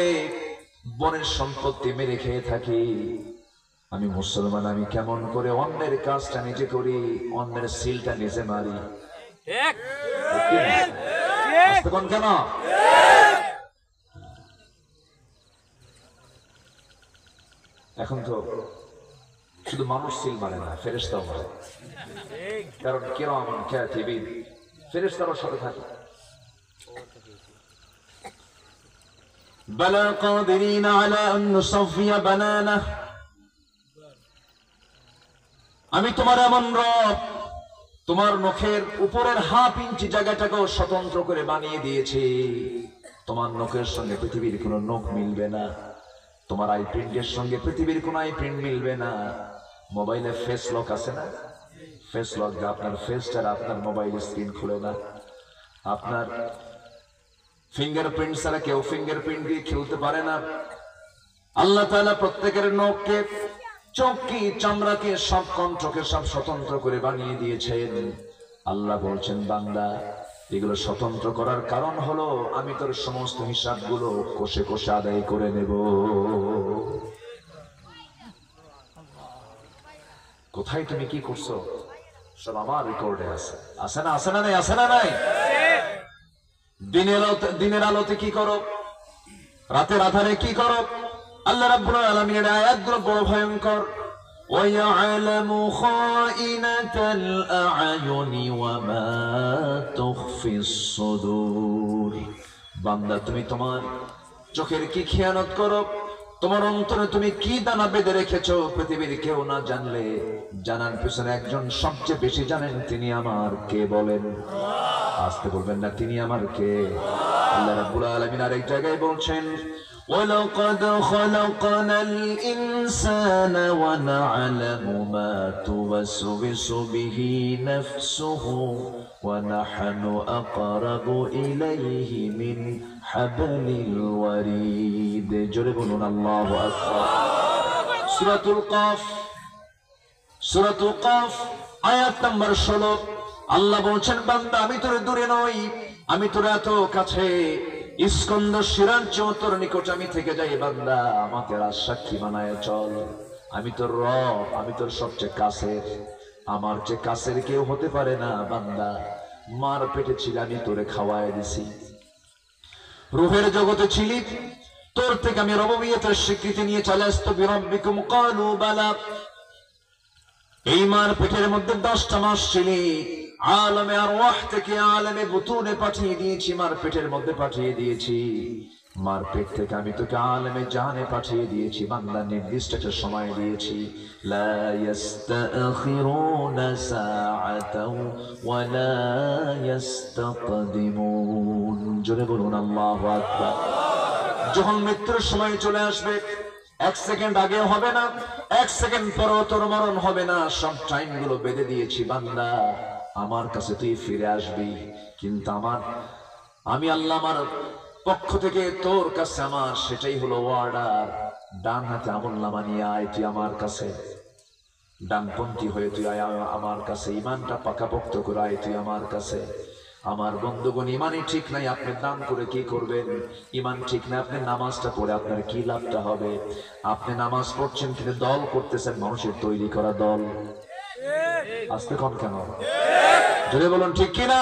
বনের সম্পত্তি মেরে খেয়ে থাকি, আমি মুসলমান আমি কেমন করে অন্যের কাজটা নিজে করি, অন্যের সিলটা নিজে মারি। কেন? এখন তো শুধু মানুষ সিল মারে না, ফেরেশতাও মারে, কারণ কিরামান কাতিবিন, ফেরেশতারও সাথে থাকে। বালা কাদিরিন আলা আন নুসাফিয়া বানানা, আমি তোমার এমন রব, তোমার নখের উপরের 1/2 ইঞ্চি জায়গাটাকেও স্বতন্ত্র করে বানিয়ে দিয়েছি। তোমার নখের সঙ্গে পৃথিবীর কোনো নখ মিলবে না, তোমার আই প্রিন্টের সঙ্গে পৃথিবীর কোনো আই প্রিন্ট মিলবে না। মোবাইলে ফেস লক আছে না? ফেস লক দিয়ে আপনার ফেসটা আপনার মোবাইল স্ক্রিন খুলে না। আপনার ফিঙ্গারপ্রিন্ট ছাড়া কেউ ফিঙ্গারপ্রিন্ট দিয়ে খেলতে পারে না। আল্লাহ তাআলা প্রত্যেকের নখকে, চোখকে, চামড়াকে, সব কণ্ঠকে সব স্বতন্ত্র করে বানিয়ে দিয়েছেন। আল্লাহ বলছেন, বান্দা এগুলো স্বতন্ত্র করার কারণ হলো আমি তোর সমস্ত হিসাবগুলো কষে কষে আদায় করে নেব। কোথায় তুমি কি করছো সব আমার রেকর্ডে আছে, আছে না? আছে না নাই? আছে না নাই? দিনের আলোতে কি করো, রাতের আধারে কি করো? আল্লাহ রাব্বুল আলামিনের আয়াতগুলো বড় ভয়ঙ্কর। وَيَعْلَمُ خَائِنَةَ الْأَعْيُنِ وَمَا تُخْفِي الصُّدُورُ। বান্দা তুমি তোমার চোখের কি খেয়ানত করো, তোমার অন্তরে তুমি কি দানা বেঁধে রেখেছো, পৃথিবীর কেউ না জানলে জানার পিছনে একজন সবচেয়ে বেশি জানেন, তিনি আমার কে? বলেন, আসতে বলবেন না, তিনি আমার কে? আল্লাহ রাব্বুল আলামিন আরেক জায়গায় বলছেন, وَلَقَدْ خَلَقْنَا الْإِنسَانَ وَنَعْلَمُ مَا تُوَسْوِسُ بِهِ نَفْسُهُ وَنَحْنُ أَقْرَبُ إِلَيْهِ مِنْ حَبْلِ الْوَرِيدِ। জোরে বলুন আল্লাহু আকবার। সূরাতুল কাফ, সূরাতুল কাফ আয়াত নাম্বার 16। আল্লাহ বলছেন, বান্দা আমি তোর দূরে নই, আমি তোর এত কাছে। ইস্কন্দর শিরার চৌতর নিকট আমি থেকে যাই, বান্দা আমাকে রাজ সাক্ষী বানায় চল। আমি তোর রব, আমি তোর সবচেয়ে কাছের, আমার চেয়ে কাছের কেউ হতে পারে না। বান্দা মার পেটে ছিল, আমি তোরে খাওয়ায় দিছি। রূহের জগতে ছিলি, তোর থেকে আমি রববিয়তের স্বীকৃতি নিয়ে চলে আসতো। বিরব্বিকুম ক্বালু বালা, এই মার পেটের মধ্যে 10টা মাস ছিলি। আলমে আরওয়াহ থেকে আলমে বুতুনে পাঠিয়ে দিয়েছি, মার পেটের মধ্যে পাঠিয়ে দিয়েছি। মার পেট থেকে আমি তোকে আলমে জানে পাঠিয়ে দিয়েছি। বান্দা নির্দিষ্ট একটা সময় দিয়েছি। লা ইস্তাখিরুনা সাআতাও ওয়া লা ইস্তাকদিমুন। জোরে বলুন আল্লাহু আকবার। যখন মৃত্যুর সময় চলে আসবে, এক সেকেন্ড আগে হবে না, এক সেকেন্ড পরও তোর মরণ হবে না। সব টাইম গুলো বেঁধে দিয়েছি বান্দা, আমার কাছে তুই ফিরে আসবি। কিন্তু আমি আল্লাহ আমার পক্ষ থেকে তোর কাছে আমার সেটাই হলো অর্ডার, ডান হাতে আমলনামা নিয়ে আয় তুই আমার কাছে, ডানপন্থী হয়ে তুই আয় আমার কাছে, ইমানটা পাকাপোক্ত করে আয় তুই আমার কাছে। আমার বন্ধুগণ, ইমানই ঠিক নাই, আপনি দান করে কি করবেন? ইমান ঠিক নাই, আপনি নামাজটা পড়ে আপনার কি লাভটা হবে? আপনি নামাজ পড়ছেন কিন্তু দল করতেছেন, মানুষের তৈরি করা দল। আসতে কন কেন? যদি বলুন ঠিক কিনা?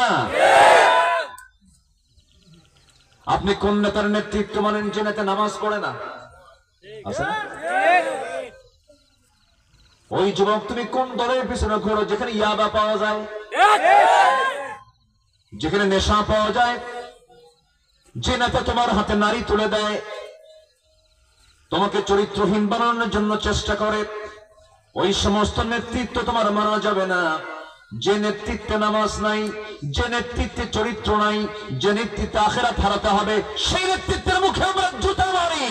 আপনি কোন নেতার নেতৃত্ব মানেন যে নেতা নামাজ পড়ে না? আছে না? ওই যুবক, তুমি কোন দলের পিছনে ঘোরো যেখানে ইয়াবা পাওয়া যায়, যেখানে নেশা পাওয়া যায়, যে নেতা তোমার হাতে নারী তুলে দেয়, তোমাকে চরিত্রহীন বানানোর জন্য চেষ্টা করে, ওই সমস্ত নেতৃত্ব তোমার মানা যাবে না। যে নেতৃত্বে নামাজ নাই, যে নেতৃত্বে চরিত্র নাই, যে নেতৃত্বে আখিরাত হারাতে হবে, সেই নেতৃত্বের মুখে আমরা জুতা মারি।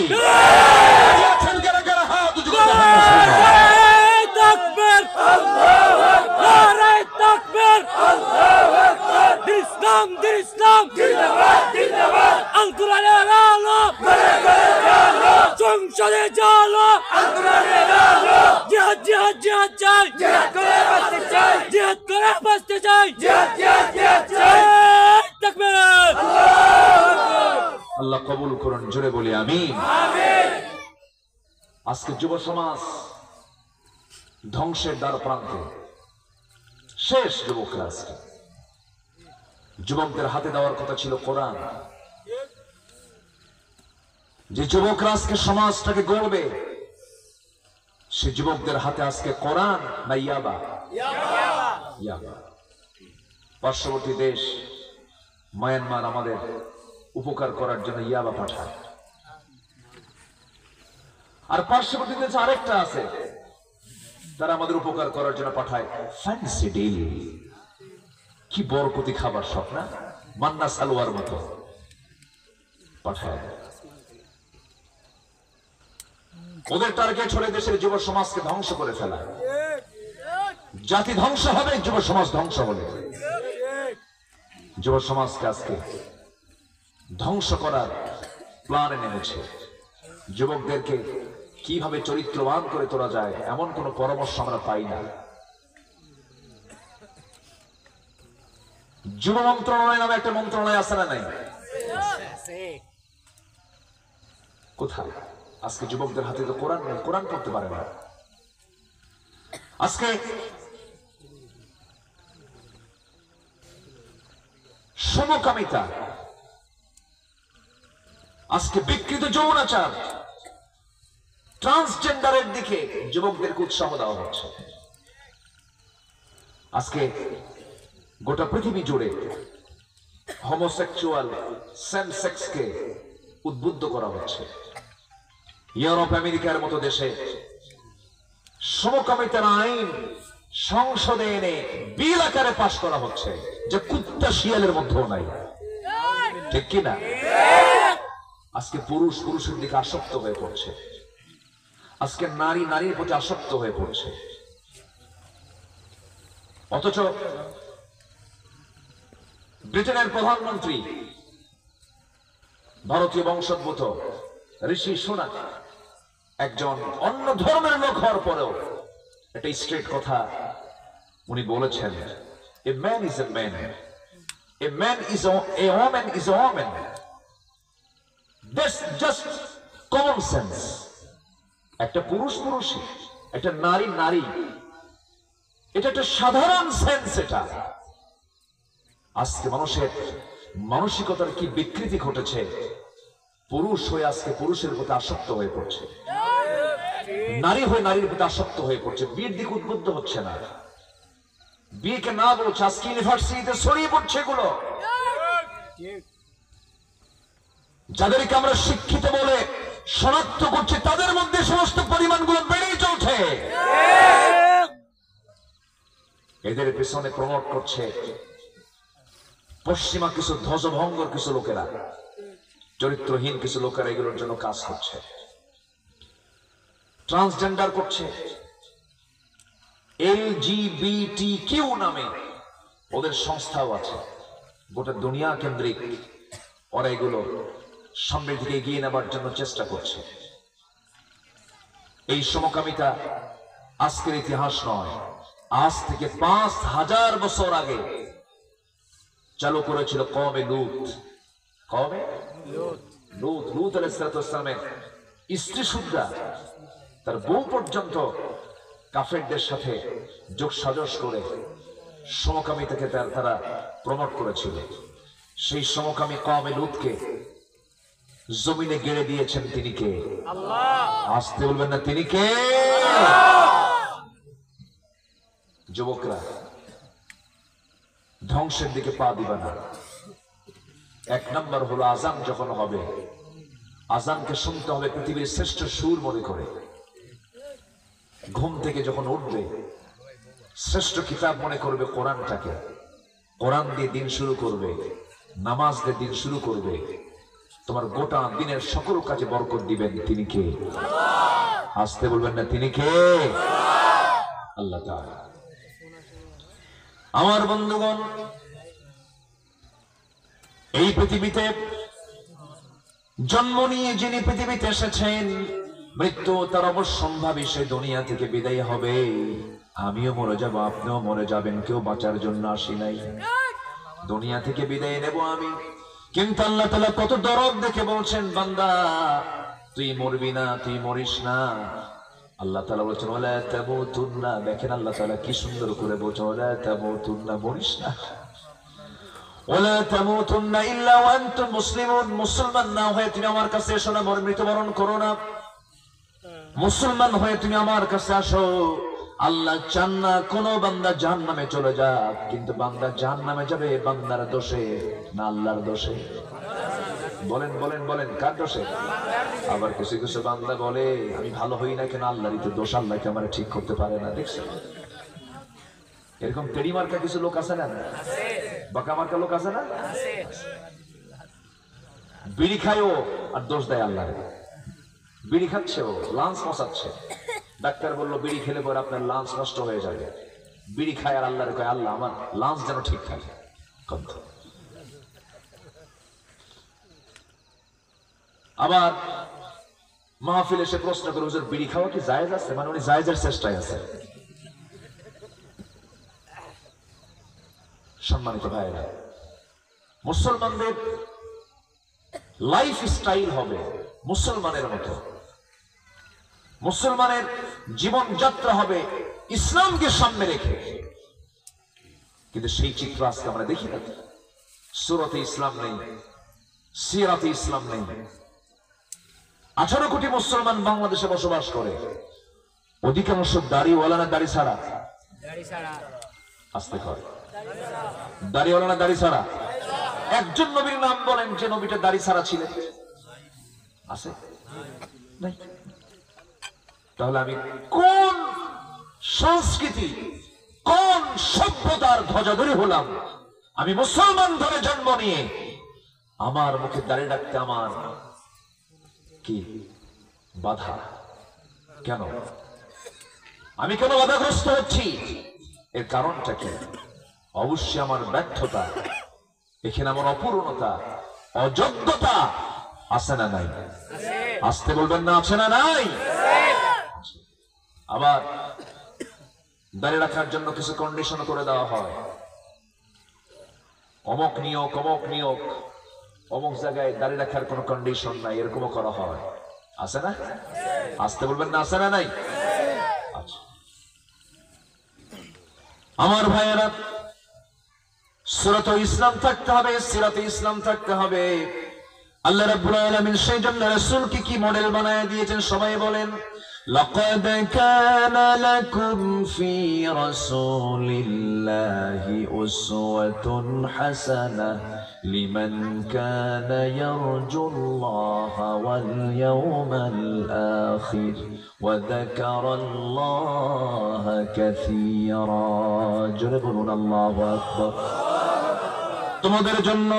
সংসদে চলো, জিহাদ জিহাদ জিহাদ চাই, জিহাদ করে বাঁচতে চাই, জিহাদ করে বাঁচতে চাই, জিহাদ জিহাদ জিহাদ চাই। তাকবীর! আল্লাহ কবুল করুন, জোরে বলি আমিন। আজকে যুব সমাজ ধ্বংসের দ্বার প্রান্তে, শেষ যুবকরা আজকে। যুবকদের হাতে দেওয়ার কথা ছিল কোরআন, যে যুবকরা আজকে সমাজটাকে গড়বে, সে যুবকদের হাতে আজকে কোরআন না ইয়াবা? ইয়াবা। পার্শ্ববর্তী দেশ মায়ানমার আমাদের উপকার করার জন্য ইয়াবা পাঠায়, আর পার্শ্ববর্তী দেশ আরেকটা আছে, তারা আমাদের উপকার করার জন্য পাঠায় ফ্যান্সি ডিল। কি বরকতি খাবার সব না, মান্না সালোয়ার মতো পাঠায়। ওদের টার্গেট হলে দেশের যুব সমাজকে ধ্বংস করে ফেলা। জাতি ধ্বংস হবে, যুব সমাজ ধ্বংস হলে। যুব সমাজকে আজকে ধ্বংস করার প্ল্যানে নেমেছে। যুবকদেরকে কিভাবে চরিত্রবান করে তোলা যায় এমন কোন পরামর্শ আমরা পাই না। যুব মন্ত্রণালয় নামে একটা মন্ত্রণালয় আছে না নাই? কোথায়? আজকে যুবকদের হাতে তো কোরআন নেই, কোরআন পড়তে পারে না। আজকে সমকামিতা, আজকে বিকৃত যৌনাচার, ট্রান্সজেন্ডারের দিকে যুবকদেরকে উৎসাহ দেওয়া হচ্ছে। আজকে গোটা পৃথিবী জুড়ে হোমোসেক্সুয়াল, সেম সেক্সকে উদ্বুদ্ধ করা হচ্ছে। ইউরোপ আমেরিকার মতো দেশে সমকামিতার আইন সংসদে এনে বিল আকারে পাশ করা হচ্ছে, যে কুত্তা শিয়ালের মধ্যেও নাই। ঠিক কিনা? আজকে পুরুষ পুরুষের দিকে আসক্ত হয়ে পড়ছে, আজকে নারী নারীর প্রতি আসক্ত হয়ে পড়ছে। অথচ ব্রিটেনের প্রধানমন্ত্রী ভারতীয় বংশোদ্ভূত ঋষি সুনাক, একজন অন্য ধর্মের লোক হওয়ার পরেও একটা স্ট্রেট কথা উনি বলেছেন, a man is a man, a man is a woman is a woman, that's just common sense. একটা পুরুষ পুরুষই, একটা নারী নারী, এটা একটা সাধারণ সেন্স। এটা আজকে মানুষের মানসিকতার কি বিকৃতি ঘটেছে। পুরুষ হয়ে আজকে পুরুষের প্রতি আসক্ত হয়ে পড়ছে, নারী হয়ে নারীর প্রতি আসক্ত হয়ে পড়ছে, বিয়ের দিকে উদ্বুদ্ধ হচ্ছে না, বিয়েকে না বলছে। আজকে ইউনিভার্সিটিতে ছড়িয়ে পড়ছে এগুলো। যাদেরকে আমরা শিক্ষিত বলে শনাক্ত করছে, তাদের মধ্যে সমস্ত পরিমাণগুলো বেড়েই চলছে। এদের পেছনে প্রমোট করছে পশ্চিমা কিছু ধ্বজভঙ্গর কিছু লোকেরা, চরিত্রহীন কিছু লোকেরা এগুলোর জন্য কাজ করছে। ট্রান্সজেন্ডার করছে, LGBTQ নামে ওদের সংস্থাও আছে, গোটা দুনিয়া কেন্দ্রিক ওরা এগুলো সামনের দিকে এগিয়ে নেবার জন্য চেষ্টা করছে। এই সমকামিতা আজকের ইতিহাস নয়, আজ থেকে 5000 বছর আগে চালু করেছিল কওমে লূত। কওমে লূত আলাইহিস সালামের স্ত্রী সুদ্ধা তার বউ পর্যন্ত কাফেরদের সাথে যোগসাজশ করে সমকামিতাকে তারা প্রমোট করেছিল। সেই সমকামী কওমে লূতকে জমিনে গেড়ে দিয়েছেন তিনি কে? আল্লাহ। আসতে বলবেন না তিনি কে? যুবকরা ধ্বংসের দিকে পা দিবা না। এক নাম্বার হলো আজান যখন হবে, আজানকে শুনতে হবে পৃথিবীর শ্রেষ্ঠ সুর মনে করে। ঘুম থেকে যখন উঠবে শ্রেষ্ঠ কিতাব মনে করবে কোরআনটাকে, কোরআন দিয়ে দিন শুরু করবে, নামাজ দিয়ে দিন শুরু করবে। তোমার গোটা দিনের সকল কাজে বরকত দিবেন তিনি কে? আসতে বলবেন না তিনি কে? আল্লাহ তাআলা। আমার বন্ধুগণ, এই পৃথিবীতে জন্ম নিয়ে যিনি পৃথিবীতে এসেছেন, মৃত্যু তার অবশ্যম্ভাবী, সে দুনিয়া থেকে বিদায় হবে। আমিও মরে যাব, আপনিও মরে যাবেন, কেউ বাঁচার জন্য আসি নাই। দুনিয়া থেকে বিদায় নেব আমি। কিন্তু আল্লাহ তাআলা কত দরদ দেখে বলছেন, বান্দা তুই মরবি না, তুই মরিস না। আল্লাহ তাআলা বলছেন ওয়ালা তামুতুন্না। দেখেন আল্লাহ তাআলা কি সুন্দর করে বলছেন, ওয়ালা তামুতুন্না, মরিস না। ওয়ালা তামুতুন্না ইল্লা ওয়া আনতুম মুসলিমুন। মুসলমান না হয়ে তুমি আমার কাছে এসো না, মৃত্যুবরণ করো না। মুসলমান হয়ে তুমি আমার কাছে আসো। আল্লাহ চান না কোন বান্দা জাহান্নামে চলে যাক, কিন্তু বান্দা জাহান্নামে যাবে বান্দার দোষে না আল্লাহর দোষে? বলেন বলেন বলেন, কার দোষে? আবার কিছু কিছু বান্দা বলে আমি ভালো হই না কেন, আল্লাহরই তো দোষ, আল্লাহ কি আমার ঠিক করতে পারে না। দেখছেন এরকম তেড়ি মার্কা কিছু লোক আছে না, বাঁকা মার্কা লোক আছে না? বিড়ি খায় ও আর দোষ দেয় আল্লাহরে। বিড়ি খাচ্ছে ও, লাঞ্চ মশাচ্ছে। ডাক্তার বললো বিড়ি খেলে পরে আপনার লাঞ্চ নষ্ট হয়ে যাবে। বিড়ি খায় আর আল্লাহরে কয় আল্লাহ আমার লাঞ্চ যেন ঠিক থাকে। আবার মাহফিল এসে প্রশ্ন করে, হুজুর বিড়ি খাওয়া কি জায়েজ আছে? মানে উনি জায়েজের চেষ্টায় আছে। সম্মানিত ভাইরা, মুসলমানদের লাইফ স্টাইল হবে মুসলমানের মতো, মুসলমানের জীবন যাত্রা হবে ইসলামকে সামনে রেখে। কিন্তু সেই চিত্র আজকে আমরা দেখি না। সূরাতে ইসলাম নেই, সিরাতে ইসলাম নেই। 18 কোটি মুসলমান বাংলাদেশে বসবাস করে, অধিকাংশ দাড়িওয়ালা না দাড়ি ছাড়া? আসতে করে দাড়িওয়ালা না দাড়ি ছাড়া? একজন নবীর নাম বলেন যে নবীটা দাড়ি ছাড়া ছিলেন? আছে? নাই। তাহলে আমি কোন সংস্কৃতি, কোন সভ্যতার ধ্বজাধরী হলাম? আমি মুসলমান ধরে জন্ম নিয়ে আমার মুখে দাড়ি রাখতে আমার কি বাধা? কেন? আমি কেন বাধাগ্রস্ত হচ্ছি? এর কারণটা কি? অবশ্যই আমার ব্যর্থতা, এখানে আমার অপূর্ণতা, অযোগ্যতা আছে না নাই? আসতে বলবেন না আছে না নাই? আবার দাড়ি রাখার জন্য কিছু কন্ডিশন করে দেওয়া হয়, অমুক নিয়োগ অমুক নিয়োগ, অমুক জায়গায় দাড়ি রাখার কোনো কন্ডিশন নাই, এরকমও করা হয়। আছে না? আসতে বলবেন না আছে না নাই? আচ্ছা আমার ভাইয়েরা, সূরাতে ইসলাম থাকতে হবে, সিরাতে ইসলাম থাকতে হবে। আল্লাহ রাব্বুল আলামিন সেই জন্য রাসূলকে কি মডেল বানায় দিয়েছেন সবাই বলেন, লাকাদ কানা লাকুম ফি রাসূলিল্লাহি উসওয়াতুন হাসানাহ লিমান কানা ইয়ারজুল্লাহা ওয়াল ইয়াওমাল আখির ওয়া যাকারাল্লাহা কাসীরা। জোরে বলুন আল্লাহু আকবার। তোমাদের জন্য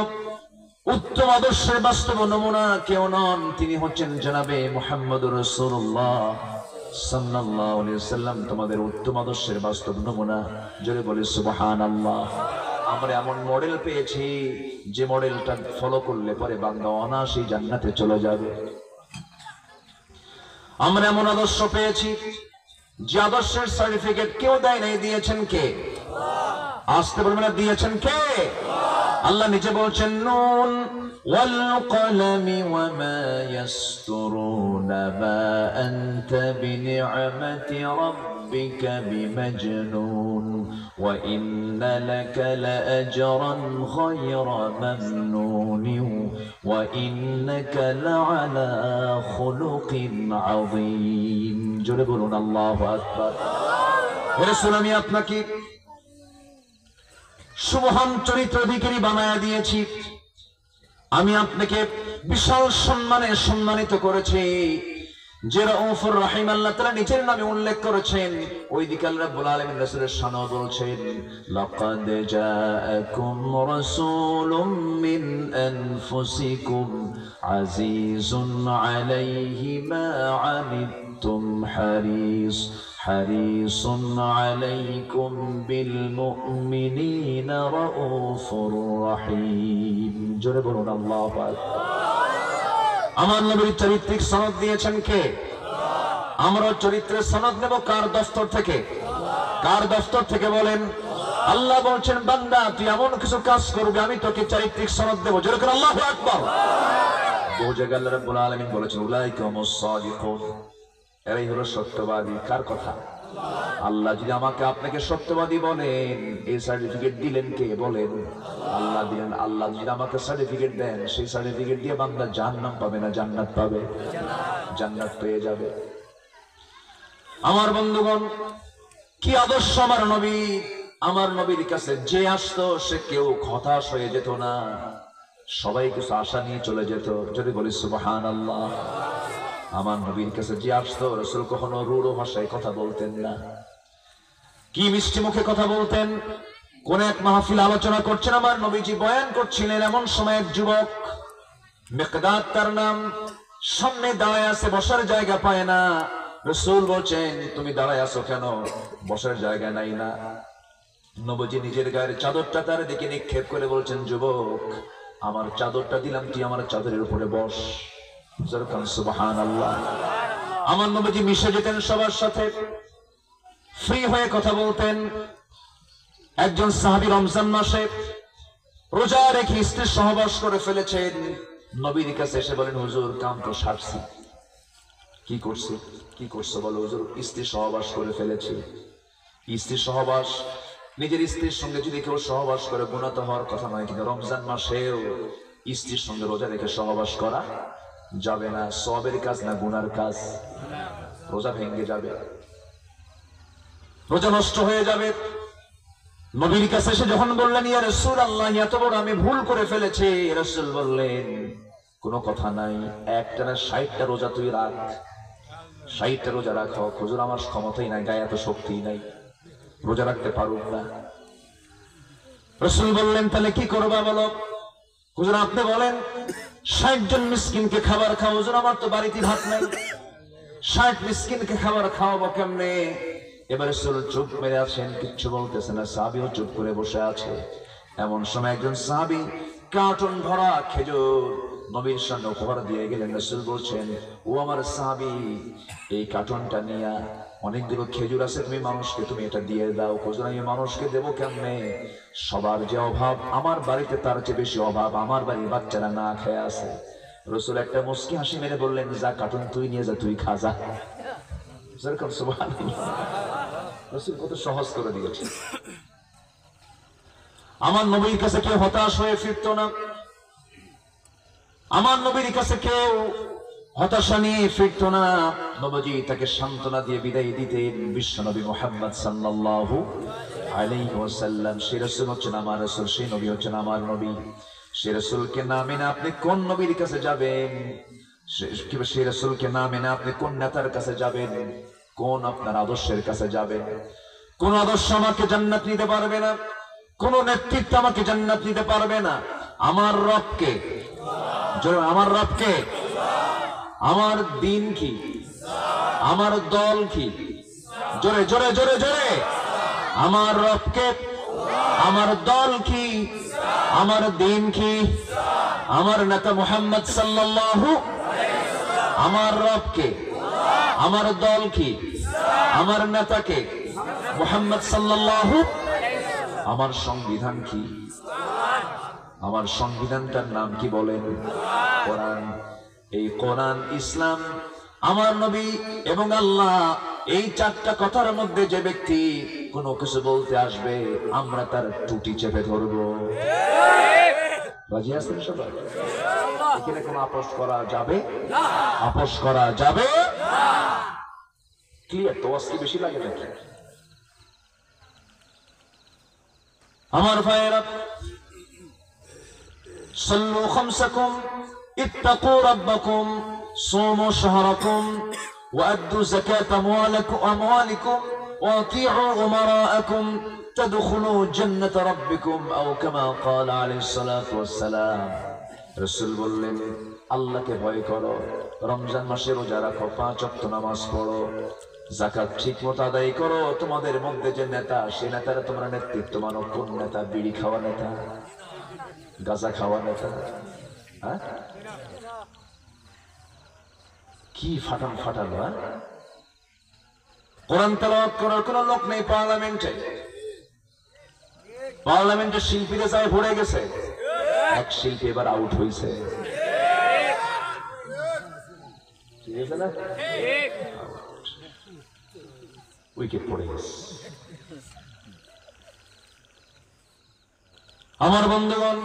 উত্তম আদর্শের বাস্তব নমুনা কেউ নন, তিনি হচ্ছেন জনাবে মুহাম্মদুর রাসূলুল্লাহ সাল্লাল্লাহু আলাইহি ওয়াসাল্লাম তোমাদের উত্তম আদর্শের বাস্তব নমুনা। জোরে বলি সুবহানাল্লাহ। আমরা এমন মডেল পেয়েছি যে মডেলটা ফলো করলে পরে বান্দা অনায়াসেই জান্নাতে চলে যাবে। আমরা এমন আদর্শ পেয়েছি যে আদর্শের সার্টিফিকেট কেউ দেয় নাই, দিয়েছেন কে? আসতে বলবেন না, দিয়েছেন কে? আল্লাহ নিজে বলছেন নুন ওয়াল কলমি ওয়া মা ইয়াসতুরুন মা আনতা বিনি'মাতি রাব্বিকা বিমাজনুন ওয়া ইন্না লাকা লাআজরান গায়রা মামনুন ওয়া ইন্নাকা লাআলা খুলুকিন আযীম। জোরে বলুন আল্লাহু আকবার। হে রাসূল, আমি আপনাকে সুমহান চরিত্র অধিকারী বানায়া দিয়েছি, আমি আপনাকে বিশাল সম্মানে সম্মানিত করেছি। যে রাউফুর রহিম আল্লাহ তাআলা নিজের নামে উল্লেখ করেছেন, ওইদিকে আল্লাহ রাব্বুল আলামিন রাসূলের শানও বলছেন লাকাদ জাআকুম রাসূলুম মিন আনফুসিকুম আজিজুন আলাইহি মা আনিতুম হারিসুন আলাইকুম বিল মুমিনিনা রাউফুর রহিম। জোরে বলুন আল্লাহু আকবার। আমার নবীর চরিত্রিক সনদ দিয়েছেন কে? আমরা চরিত্রের সনদ নেব কার দফতর থেকে? কার দফতর থেকে বলেন? আল্লাহ বলছেন বান্দা তুই এমন কিছু কাজ করবি আমি তোকে চারিত্রিক সনদ দেব। জোরে করে আল্লাহু আকবার। বহু জায়গায় আল্লাহ রাব্বুল আলামিন বলেছেন উলাইকা হুমুস সাদিকুন, এরাই হলো সত্যবাদী। কার কথা? আল্লাহ যদি আমাকে আপনাকে সত্যবাদী বলেন, এই সার্টিফিকেট দিলেন কে? বলেন আল্লাহ দিলেন। আল্লাহ যদি আমাকে সার্টিফিকেট দেন, সেই সার্টিফিকেট দিয়ে বান্দা জাহান্নাম পাবে না জান্নাত পাবে? জান্নাত পেয়ে যাবে। আমার বন্ধুগণ, কি আদর্শ আমার নবী! আমার নবীর কাছে যে আসতো সে কেউ হতাশ হয়ে যেত না, সবাই কিছু আশা নিয়ে চলে যেত। যদি বলি সুবহানাল্লাহ। আমার নবীর কাছে যে আসতো রাসূল কখনো রূঢ় ভাষায় কথা বলতেন না, কি মিষ্টি মুখে কথা বলতেন। কোন এক মাহফিল আলোচনা করছেন, আমার নবীজি বয়ান করছিলেন, এমন সময় এক যুবক, মিকদাদ তার নাম, সামনে দাঁড়ায় আছে, বসার জায়গা পায় না। রাসূল বলছেন তুমি দাঁড়ায় আছো কেন? বসার জায়গা নাই না। নবীজি নিজের গায়ের চাদরটা তার দিকে নিক্ষেপ করে বলছেন যুবক, আমার চাদরটা দিলাম, তুই আমার চাদরের উপরে বস। সুবহানাল্লাহ। আমার নবীজি মিশে যেতেন সবার সাথে, ফ্রি হয়ে কথা বলতেন। একজন সাহাবী রমজান মাসে রোজা রেখে স্ত্রীর সহবাস করে ফেলেছেন। নবীর কাছে এসে বলেন হুজুর কাম তো সারছি। কি করছো বলো? হুজুর স্ত্রীর সহবাস করে ফেলেছি। স্ত্রীর সহবাস, নিজের স্ত্রীর সঙ্গে যদি কেউ সহবাস করে গুনাহ তো হওয়ার কথা নয়, কিন্তু রমজান মাসেও স্ত্রীর সঙ্গে রোজা রেখে সহবাস করা যাবে না। সওয়াবের কাজ না গুনার কাজ? রোজা ভেঙে যাবে, রোজা নষ্ট হয়ে যাবে। নবীর কাছে এসে যখন বললেন ইয়া রাসূলুল্লাহ এত বড় আমি ভুল করে ফেলেছি, রাসূল বললেন কোনো কথা নাই, একটানা 60টা রোজা তুই রাখ, 60টা রোজা রাখো। হুজুর আমার ক্ষমতাই নাই, গায়ে এত শক্তি নাই, রোজা রাখতে পারুক না। রাসূল বললেন তাহলে কি করবা বলো? হুজুর আপনি বলেন। 60 জন মিসকিনকে খাবার খাও। হুজুর আমার তো বাড়িতে ভাত নাই, 60 মিসকিনকে খাবার খাওয়াবো কেমনে? এবারে রাসূল চুপ মেরে আছেন, কিচ্ছু বলতেছেন না। সাহাবীও চুপ করে বসে আছে। এমন সময় একজন সাহাবী কার্টন ভরা খেজুর নবীর সামনে উপহার দিয়ে গেলেন। রাসূল বলছেন ও আমার সাহাবী, এই কার্টনটা নিয়া অনেকগুলো খেজুর আছে, তুমি মানুষকে তুমি এটা দিয়ে দাও। হুজুর আমি মানুষকে দেবো কেমনে? সবার যে অভাব আমার বাড়িতে তার চেয়ে বেশি অভাব, আমার বাড়ির বাচ্চারা না খেয়ে আছে। রাসূল একটা মুস্কি হাসি মেরে বললেন যা কার্টন তুই নিয়ে যা, তুই খা যা। রাসূল কত সহজ করে দিয়েছে। আমার নবীর কাছে কেউ হতাশ হয়ে ফিরতো না, আমার নবীর কাছে কেউ হতাশা নিয়ে ফিরতো না। নবীজি তাকে সান্ত্বনা দিয়ে বিদায় দিতেন। বিশ্ব নবী মুহাম্মদ সাল্লাল্লাহু আলাইহি ওয়াসাল্লাম, সেই রাসূল হচ্ছেন আমার রাসূল, সেই নবী হচ্ছেন আমার নবী। সেই রাসূলকে না মেনে আপনি কোন নবীর কাছে যাবেন? সেই রাসূলকে না মেনে আপনি কোন নেতার কাছে যাবেন? কোন আপনার আদর্শের কাছে যাবেন? কোন আদর্শ আমাকে জান্নাত নিতে পারবে না, কোন নেতৃত্ব আমাকে জান্নাত নিতে পারবে না। আমার রবকে, আমার রবকে, আমার দিন কি, আমার দল কি? জোরে জোরে জোরে জোরে। আমার রবকে, আমার দল কি, আমার দিন কি, আমার নেতা মুহাম্মদ সাল্লাল্লাহু, আমার রবকে, আমার দল কি, আমার নেতাকে মুহাম্মদ সাল্লাল্লাহু, আমার সংবিধান কি, আমার সংবিধানটার নাম কি বলেন? কোরআন। এই কোরআন, ইসলাম, আমার নবী এবং আল্লাহ, এই চারটা কথার মধ্যে যে ব্যক্তি কোনো কিছু বলতে আসবে আমরা তার টুটি চেপে ধরবো। রাজি আছেন সবাই? এখানে কোনো আপোষ করা যাবে? আপোষ করা যাবে? ক্লিয়ার তো? আজকে বেশি লাগে নাকি? আমার ভাইয়েরা, সাল্লু খামসাকুম, ইত্তাকু রাব্বাকুম, সুমু শাহরাকুম, وأدوا زكاة أموالكم وأطيعوا أمراءكم تدخلوا جنة ربكم أو كما قال عليه الصلاة والسلام। রাসূল বললেন, আল্লাহকে ভয় করো, রমজান মাসে রোজা রাখো, 5 ওয়াক্ত নামাজ পড়ো, যাকাত ঠিকমতো আদায় করো। তোমাদের মধ্যে যে নেতা, সে নেতারা তোমরা নেতৃত্ব মানো। কোন নেতা? বিড়ি খাওয়া নেতা, গাঁজা খাওয়া নেতা, হ্যাঁ? কি ফাটান ফাটানো! কোরআন তেলাওয়াত করার কোন লোক নেই পার্লামেন্টে। পার্লামেন্টে শিল্পীরা যায় ভরে গেছে, এক শিল্পী এবার আউট হয়েছে। ঠিক আছে না? উইকেট পড়ে গেছে। আমার বন্ধুগণ,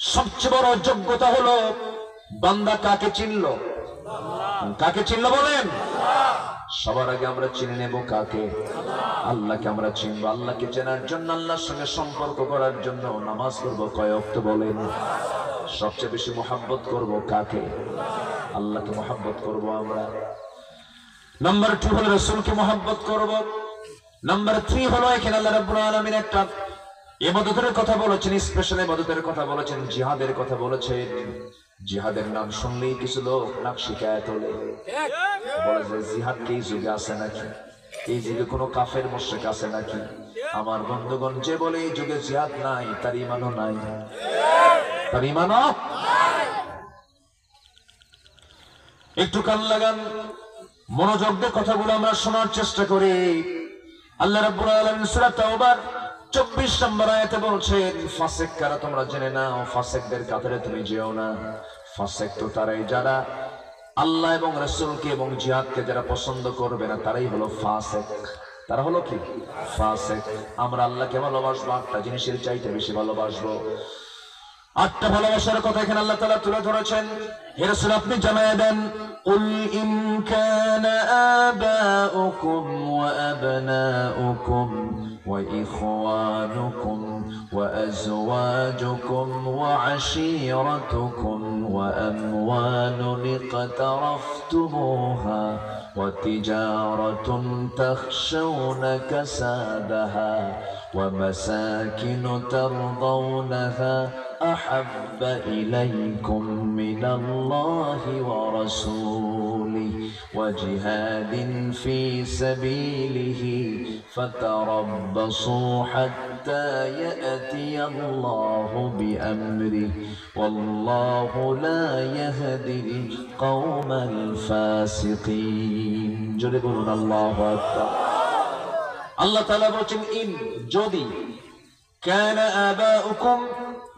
সবচেয়ে বড় যোগ্যতা হলো বান্দা কাকে চিনলো? কাকে চিনলো বলেন? সবার আগে আমরা চিনে নেব কাকে? আল্লাহকে আমরা চিনবো। আল্লাহকে চেনার জন্য, আল্লাহর সঙ্গে সম্পর্ক করার জন্য নামাজ পড়বো কয় ওয়াক্ত বলেন? সবচেয়ে বেশি মোহাব্বত করব কাকে? আল্লাহকে মোহাব্বত করব আমরা। নাম্বার 2 হলো রাসূলকে মোহাব্বত করব। নাম্বার 3 হলো এখানে আল্লাহ রাব্বুল আলামিন একটা ইবাদতের কথা বলেছেন, স্পেশাল ইবাদতের কথা বলেছেন, জিহাদের কথা বলেছেন। জিহাদের নাম শুনলেই কিছু লোক নাক শিকায়ত হলে বলে যে জিহাদ কি এই যুগে আছে নাকি? এই যুগে কোনো কাফের মুশরিক আছে নাকি? আমার বন্ধুগণ, যে বলে এই যুগে জিহাদ নাই তার ঈমানও নাই, তার ঈমানও। একটু কান লাগান, মনোযোগ দিয়ে কথাগুলো আমরা শোনার চেষ্টা করি। আল্লাহ রাব্বুল আলামিন সূরা তাওবার 24 নম্বর আয়াতে বলছেন, ফাসিক কারা তোমরা জেনে নাও, ফাসিকদের কাতারে তুমি যেও না। ফাসিক তো তারাই যারা আল্লাহ এবং রাসূলকে এবং জিহাদকে যারা পছন্দ করবে না, তারাই হলো ফাসিক। তারা হলো কি? ফাসিক। আমরা আল্লাহকে ভালোবাসবো, একটা জিনিসের চাইতে বেশি ভালোবাসবো। 8টা ভালোবাসার কথা এখানে আল্লাহ তাআলা তুলে ধরেছেন। হে রাসূল, আপনি জানায়ে দেন, কুল ইন কানা আবাউকুম ওয়া আবনাউকুম ওয়া ইখওয়ানুকুম ওয়া আজওয়াজুকুম ওয়া আশীরাতুকুম ওয়া আমওয়ালুন ইqtaraftumuha ওয়া তিজারাতুন তাখশাউনা কাসাদাহা ওয়া মাসাকিন তারদাউনাহা أحب إليكم من الله ورسوله وجهاد في سبيله فتربصوا حتى يأتي الله بأمره والله لا يهدي القوم الفاسقين جربون الله أكبر الله تعالى বলেন ইন যদি কানা আবাউকুম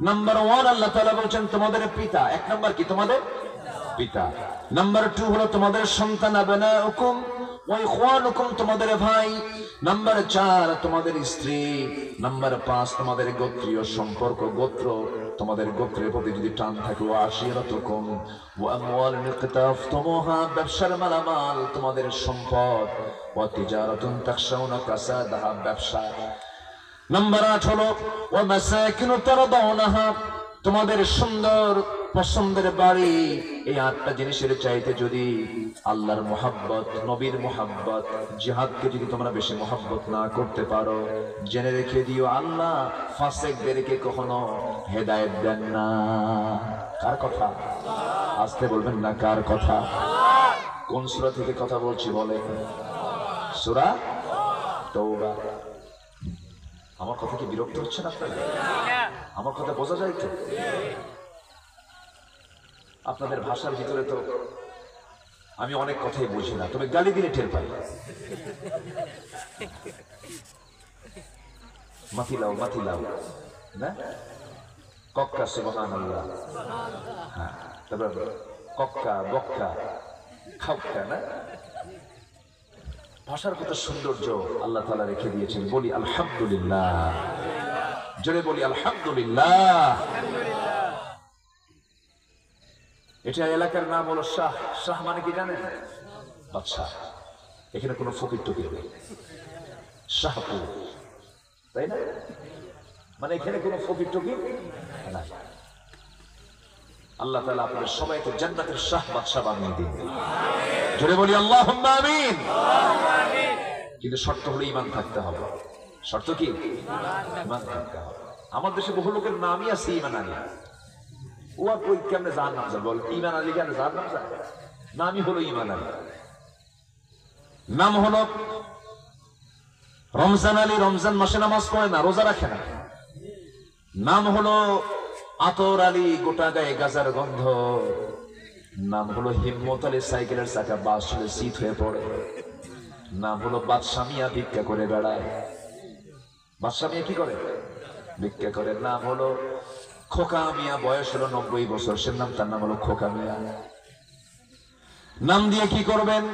নাম্বার 1 আল্লাহ তাআলা বলেন তোমাদের পিতা। এক নাম্বার কি? তোমাদের পিতা। নাম্বার 2 হলো তোমাদের সন্তান, আবনাউকুম ওয়া ইখওয়ানুকুম তোমাদের ভাই। নাম্বার 4 তোমাদের স্ত্রী। নাম্বার 5 তোমাদের গোত্রীয় সম্পর্ক, গোত্র, তোমাদের গোত্রের প্রতি যদি টান থাকে। ওয়া আশীরাতুকুম ওয়া আমওয়ালুন ইqtaraftumuha ব্যবসার মালামাল, তোমাদের সম্পদ। ওয়া তিজারাতুন তাখশাউনা কাসাদাহা ব্যবসা। নাম্বার 8 হলো ওয়া মাসাকিন তারদাউনাহা তোমাদের সুন্দর পছন্দের বাড়ি। এই 8টা জিনিসের চাইতে যদি আল্লাহর মোহাব্বত, নবীর মোহাব্বত, জিহাদকে যদি তোমরা বেশি মোহাব্বত না করতে পারো, জেনে রেখে দিও আল্লাহ ফাসিকদেরকে কখনো হেদায়েত দেন না। কার কথা? আস্তে বলবেন না, কার কথা? কোন সূরা থেকে কথা বলছি বলে? সূরা তাওবা। আমার কথা কি বিরক্ত হচ্ছেন আপনারা? আমার কথা বোঝা যায় তো? আপনাদের ভাষার ভিতরে তো আমি অনেক কথাই বুঝি না, তবে গালি দিলে টের পাই। মাতিলাও মাতিলাও না, কক্কা সুবহানাল্লাহ, হ্যাঁ, তারপর কক্কা বক্কা খাক্কা না। ভাষার কত সৌন্দর্য আল্লাহ তাআলা রেখে দিয়েছেন। বলি আলহামদুলিল্লাহ, জোরে বলি আলহামদুলিল্লাহ। এটা এলাকার নাম হলো শাহ। শাহ মানে কি জানেন? বাদশাহ। এখানে কোনো ফকির টকির নেই, শাহপুর, তাই না? মানে এখানে কোনো ফকির টকির নাই। আল্লাহ তাআলা আপনাদের সবাইকে জান্নাতের শাহ বাদশাহ বানিয়ে দিন। জোরে বলি আল্লাহুম্মা আমিন। কিন্তু শর্ত হলো ঈমান থাকতে হবে। শর্ত কি? ঈমান থাকতে হবে। আমার দেশে বহু লোকের নামই আছে ঈমান আলী। ও আর কই কেমনে জাহান্নাম যাবে? বল, ঈমান আলী কেন জাহান্নাম যাবে? নামই হলো ঈমান আলী। নাম হলো রমজান আলী, রমজান মাসে নামাজ পড়ে না, রোজা রাখে না। নাম হলো আতর আলী, গোটা গায়ে গাজার গন্ধ। নাম হলো হিম্মত আলী, সাইকেলের চাকা বাস হলে শীত হয়ে পড়ে। নাম হলো বাদশা মিয়া, ভিক্ষা করে বেড়ায়। বাদশা মিয়া কি করে? ভিক্ষা করে। নাম হলো খোকা মিয়া, বয়স হলো 90 বছর, সে নাম, তার নাম হলো খোকা মিয়া। নাম দিয়ে কি করবেন?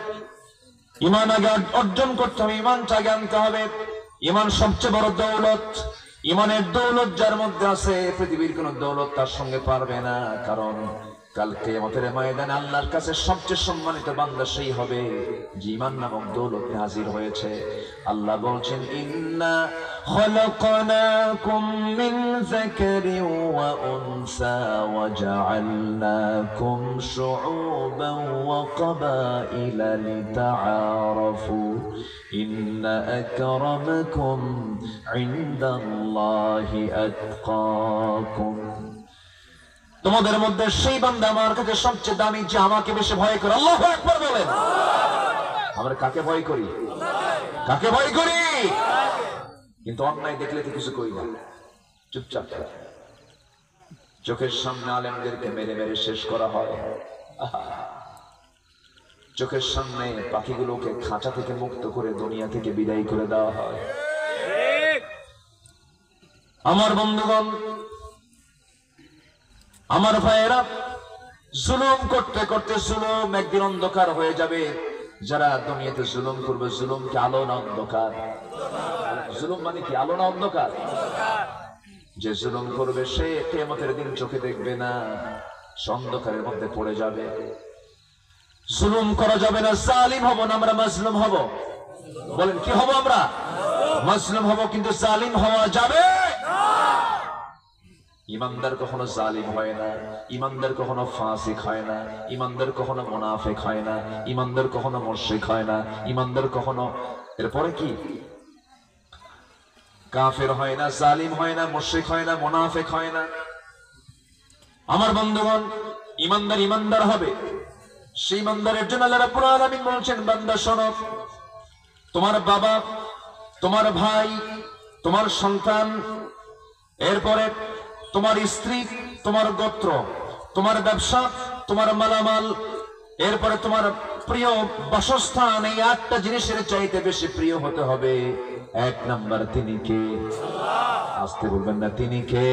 ঈমান আগে অর্জন করতে হবে, ঈমানটা আগে আনতে হবে। ঈমান সবচেয়ে বড় দৌলত। ঈমানের দৌলত যার মধ্যে আছে, পৃথিবীর কোন দৌলত তার সঙ্গে পারবে না। কারণ কাল কিয়ামতের ময়দানে আল্লাহর কাছে সবচেয়ে সম্মানিত বান্দা সেই হবে যে ঈমান নামক দৌলতে হাজির হয়েছে। আল্লাহ বলছেন, ইন্না খলাকনাকুম মিন যাকারিন ওয়া উনসা ওয়া জাআলনাকুম শুউবান ওয়া ক্বাবাইলা লিতাআরাফু ইন্না আকরামাকুম ইনদাল্লাহি আতকাকুম। তোমাদের মধ্যে সেই বান্দা আমার কাছে সবচেয়ে দামি যে আমাকে বেশি ভয় করে। আল্লাহু আকবার বলেন। আমরা কাকে ভয় করি? কাকে ভয় করি? কিন্তু অন্যায় দেখলে তো কিছু করি না, চুপচাপ থাকি। চোখের সামনে আলেমদেরকে মেরে মেরে শেষ করা হয়। চোখের সামনে পাখিগুলোকে খাঁচা থেকে মুক্ত করে দুনিয়া থেকে বিদায় করে দেওয়া হয়। আমার বন্ধুগণ, আমার ভাইয়েরা, জুলুম করতে করতে জুলুম একদিন অন্ধকার হয়ে যাবে। যারা দুনিয়াতে জুলুম করবে, জুলুম কি আলো না অন্ধকার? জুলুম মানে কি আলো না অন্ধকার? যে জুলুম করবে সে কিয়ামতের দিন চোখে দেখবে না, সে অন্ধকারের মধ্যে পড়ে যাবে। জুলুম করা যাবে না, জালিম হব না, আমরা মাজলুম হব। বলেন কি হব? আমরা মাজলুম হব, কিন্তু জালিম হওয়া যাবে না। ইমানদার কখনো জালিম হয় না, ইমানদার কখনো ফাসিক হয় না, ইমানদার কখনো মুনাফিক হয় না, ইমানদার কখনো মুশরিক হয় না, ইমানদার কখনো এরপরে কি কাফের হয় না, জালিম হয় না, মুশরিক হয় না, মুনাফিক হয় না। আমার বন্ধুগণ, ইমানদার ইমানদার হবে। সেই ইমানদারের জন্য আল্লাহ রাব্বুল আলামিন বলছেন, বান্দা শোনো, তোমার বাবা, তোমার ভাই, তোমার সন্তান, এরপরে তোমার স্ত্রী, তোমার গোত্র, তোমার ব্যবসা, তোমার মালামাল, এরপরে তোমার প্রিয় বাসস্থান, এই 8টা জিনিসের চাইতে বেশি প্রিয় হতে হবে। 1 নাম্বার তিনি কে? আসতে বলবেন না, তিনি কে?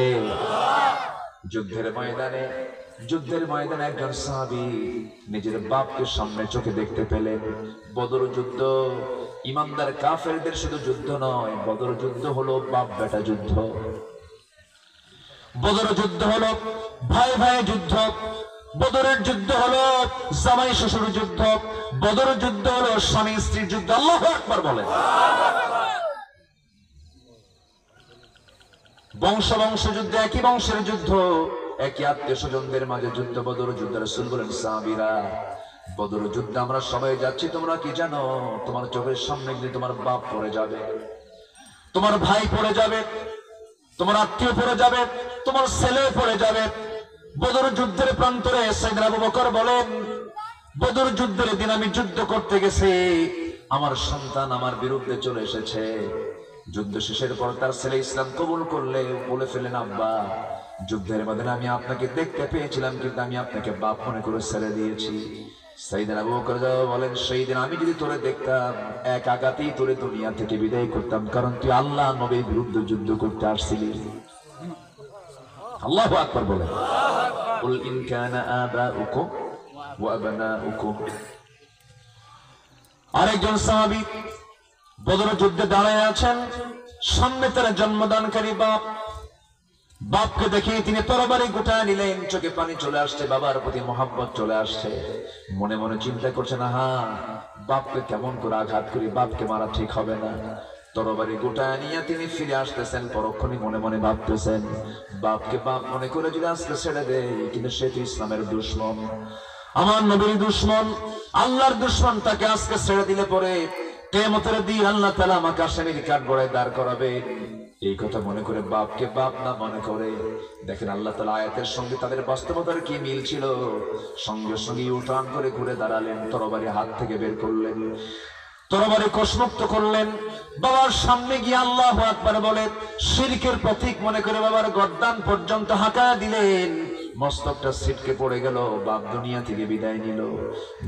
যুদ্ধের ময়দানে একজন সাহাবী নিজের বাপকে সামনে চোখে দেখতে পেলেন। বদর যুদ্ধ ইমানদার কাফেরদের শুধু যুদ্ধ নয়, বদর যুদ্ধ হলো বাপ বেটা যুদ্ধ। বদর যুদ্ধ হলো ভাই ভাই যুদ্ধ। বদরের যুদ্ধ হলো জামাই শ্বশুর যুদ্ধ। বদর যুদ্ধ হলো স্বামী স্ত্রীর যুদ্ধ। আল্লাহু আকবার বলেন। বংশ যুদ্ধ, একই বংশের যুদ্ধ, একই আত্মীয় স্বজনদের মাঝে যুদ্ধ। বদর যুদ্ধ রাসূল বলেন, সাহাবীরা, বদর যুদ্ধে আমরা সবাই যাচ্ছি, তোমরা কি জানো? তোমার চোখের সামনে গিয়ে তোমার বাপ পড়ে যাবে, তোমার ভাই পড়ে যাবে, তোমার আত্মীয় পড়ে যাবে, তোমার ছেলে পড়ে যাবে। বদর যুদ্ধের প্রান্তরে সাইয়েদনা আবু বকর বলেন, বদর যুদ্ধের দিন আমি যুদ্ধ করতে গেছি, আমার সন্তান আমার বিরুদ্ধে চলে এসেছে। যুদ্ধ শেষের পর তার ছেলে ইসলাম কবুল করলে বলে ফেলেন, আব্বা যুদ্ধের মধ্যে আমি আপনাকে দেখতে পেয়েছিলাম, কিন্তু আমি আপনাকে বাপ মনে করে ছেড়ে দিয়েছি। সাইয়েদনা আবু বকর বলেন, সেই দিন আমি যদি তোরে দেখতাম এক আঘাতেই তোরে দুনিয়া থেকে বিদায় করতাম, কারণ তুই আল্লাহ নবীর বিরুদ্ধে যুদ্ধ করতে আসছিলি। আল্লাহু আকবার বলেন। কুল ইন কানা আবাউকুম ওয়া আবনাউকুম। আরেকজন সাহাবী বদর যুদ্ধে দাঁড়ায় আছেন, সামনে তার জন্মদানকারী বাপ। বাপকে দেখে তিনি তরবারি গোটায় নিলেন, চোখে পানি চলে আসছে, বাবার প্রতি মহব্বত চলে আসছে। মনে মনে চিন্তা করছেন, বাপকে কেমন করে আঘাত করি, বাপকে মারা ঠিক হবে না। তরবারি গোটায় নিয়ে তিনি ফিরে আসতেছেন, পরক্ষণে মনে মনে ভাবতেছেন, বাপকে বাপ মনে করে যদি আজকে ছেড়ে দেয়, কিন্তু সে তো ইসলামের দুশমন, আমার নবীর দুশমন, আল্লাহর দুশমন, তাকে আজকে ছেড়ে দিলে পরে কিয়ামতের দিন আল্লাহ তাআলা আমাকে আসামির কাঠগড়ায় দাঁড় করাবে। এই কথা মনে করে বাপকে বাপ না মনে করে, দেখেন আল্লাহ তাআলা আয়াতের সঙ্গে তাদের বাস্তবতার কি মিল ছিল। সঙ্গে সঙ্গে ইউটার্ন করে ঘুরে দাঁড়ালেন, তরবারি হাত থেকে বের করলেন, তরবারি কোষমুক্ত করলেন, বাবার সামনে গিয়ে আল্লাহু আকবার বলে শিরকের প্রতীক মনে করে বাবার গর্দান পর্যন্ত হাঁকা দিলেন। মস্তকটা ছিটকে পড়ে গেল, বাপ দুনিয়া থেকে বিদায় নিল।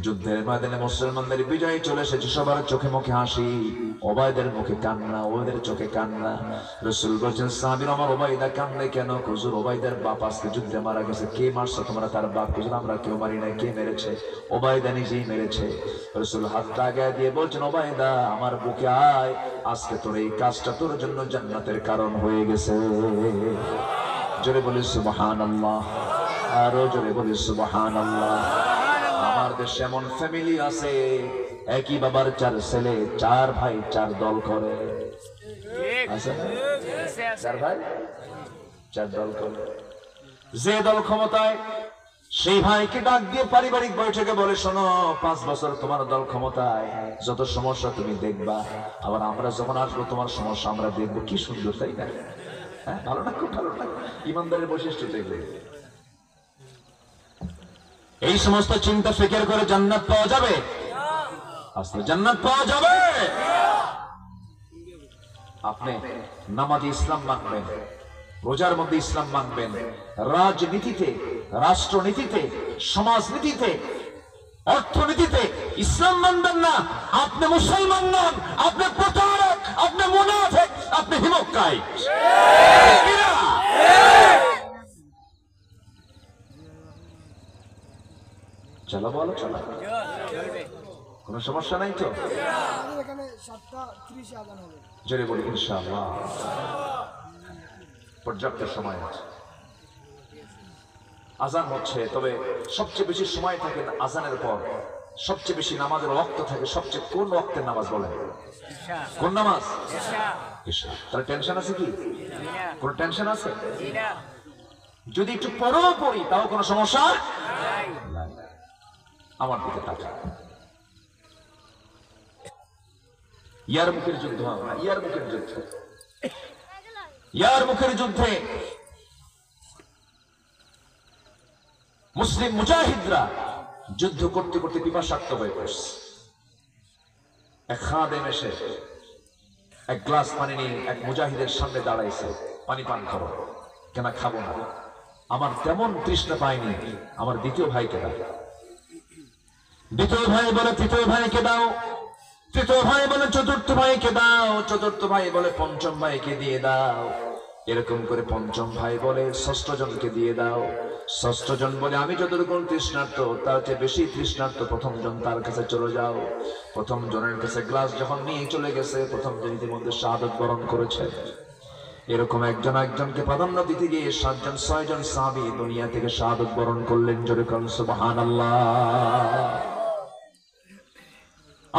যুদ্ধের ময়দানে মুসলমানদের বিজয় চলে এসেছে, সবার চোখে মুখে হাসি, ওবায়দের মুখে কান্না, ওদের চোখে কান্না। রাসূল বলেন, সাহাবীরা, আমার ওবায়দা কান্দে কেন? হুজুর, ওবায়দার বাপ আজকে যুদ্ধে মারা গেছে। কে মারছে তোমরা তার বাপ? হুজুর, আমরা কেউ মারি নাই। কে মেরেছে? ওবায়দা নিজেই মেরেছে। রাসূল হাতটা আগায় দিয়ে বলছেন, ওবায়দা আমার বুকে আয়, আজকে তোর এই কাজটা তোর জন্য জান্নাতের কারণ হয়ে গেছে। জোরে বলি সুবহানাল্লাহ, আরো জোরে বলি সুবহানাল্লাহ। আমার দেশে এমন ফ্যামিলি আছে, একই বাবার 4 ছেলে, 4 ভাই 4 দল করে। আছে না? 4 ভাই 4 দল করে। যে দল ক্ষমতায়, সেই ভাইকে ডাক দিয়ে পারিবারিক বৈঠকে বলে, শোনো, 5 বছর তোমার দল ক্ষমতায়, যত সমস্যা তুমি দেখবা, আবার আমরা যখন আসবো তোমার সমস্যা আমরা দেখবো। কি সুন্দর, তাই না? হ্যাঁ, ভালো না? খুব ভালো না? ইমানদারের বৈশিষ্ট্য দেখবে। এই সমস্ত চিন্তা ফিকির করে জান্নাত পাওয়া যাবে? আসলে জান্নাত পাওয়া যাবে। আপনি নামাজে ইসলাম মানবেন, রোজার মধ্যে ইসলাম মানবেন, রাজনীতিতে, রাষ্ট্রনীতিতে, সমাজনীতিতে, অর্থনীতিতে ইসলাম মানবেন না, আপনি মুসলমান নন, আপনি প্রতারক, আপনি মুনাফিক, আপনি হিমক্কাই। চলো বলো, চলো, কোনো সমস্যা নাই তো? এখানে 7:30 আজান হবে। জোরে বলি ইনশাআল্লাহ, পর্যাপ্ত সময় আছে। আজান হচ্ছে, তবে সবচেয়ে বেশি সময় থাকে আজানের পর, সবচেয়ে বেশি নামাজের ওয়াক্ত থাকে। সবচেয়ে কোন ওয়াক্তের নামাজ বলেন? কোন নামাজ? ইশা। তাহলে টেনশন আছে কি? কোন টেনশন আছে? যদি একটু পরেও পড়ি তাও কোনো সমস্যা নাই। আমার দিকে তাকা। ইয়ারমুকের যুদ্ধ, ইয়ারমুকের যুদ্ধ, ইয়ারমুকের যুদ্ধে মুসলিম মুজাহিদরা যুদ্ধ করতে করতে পিপাসার্ত হয়ে পড়ছে। এক খাদেম এসে এক গ্লাস পানি নিয়ে এক মুজাহিদের সামনে দাঁড়াইছে, পানি পান করো। কেন? খাবো না, আমার তেমন তৃষ্ণা পায়নি, আমার দ্বিতীয় ভাইকে দাও। দ্বিতীয় ভাই বলে তৃতীয় ভাইকে দাও, তৃতীয় ভাই বলে চতুর্থ ভাইকে দাও, চতুর্থ ভাই বলে পঞ্চম ভাইকে দিয়ে দাও। এরকম করে পঞ্চম ভাই বলে ষষ্ঠ জনকে দিয়ে দাও, ষষ্ঠ জন বলে আমি যতটুকু তৃষ্ণার্ত তার চেয়ে বেশি তৃষ্ণার্ত প্রথম জন, তার কাছে চলে যাও। প্রথম জনের কাছে গ্লাস যখন নিয়ে চলে গেছে, প্রথম জন ইতিমধ্যে শাহাদাত বরণ করেছে। এরকম একজন একজনকে প্রাধান্য দিতে গিয়ে 7 জন 6 জন সাহাবী দুনিয়া থেকে শাহাদাত বরণ করলেন। জোরে বলুন সুবহানাল্লাহ।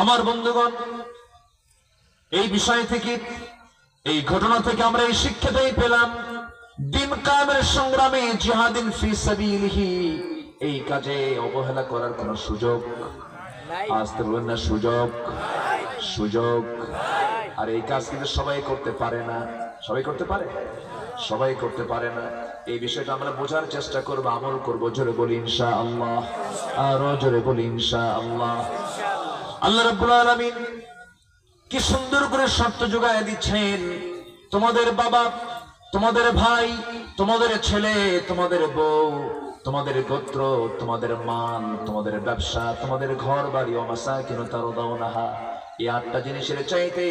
আমার বন্ধুগণ, এই বিষয় থেকে, এই ঘটনা থেকে আমরা এই শিক্ষাটাই পেলাম, দিন কায়েমের সংগ্রামে জিহাদিন ফি সাবিলিহি, এই কাজে অবহেলা করার কোনো সুযোগ আসতে বলেন না, সুযোগ, সুযোগ। আর এই কাজ কিন্তু সবাই করতে পারে না। সবাই করতে পারে? সবাই করতে পারে না। এই বিষয়টা আমরা বোঝার চেষ্টা করব, আমল করব। জোরে বলি ইনশাআল্লাহ, আরো জোরে বলি ইনশাআল্লাহ। আল্লাহ রাব্বুল আলামিন কি সুন্দর করে শর্ত যোগায় দিচ্ছেন। তোমাদের বাবা, তোমাদের ভাই, তোমাদের ছেলে, তোমাদের বউ, তোমাদের গোত্র, তোমাদের মান, তোমাদের ব্যবসা, তোমাদের ঘর বাড়ি, ওয়ামাসাকিনু তারদাউনাহা, এই 8টা জিনিসের চাইতে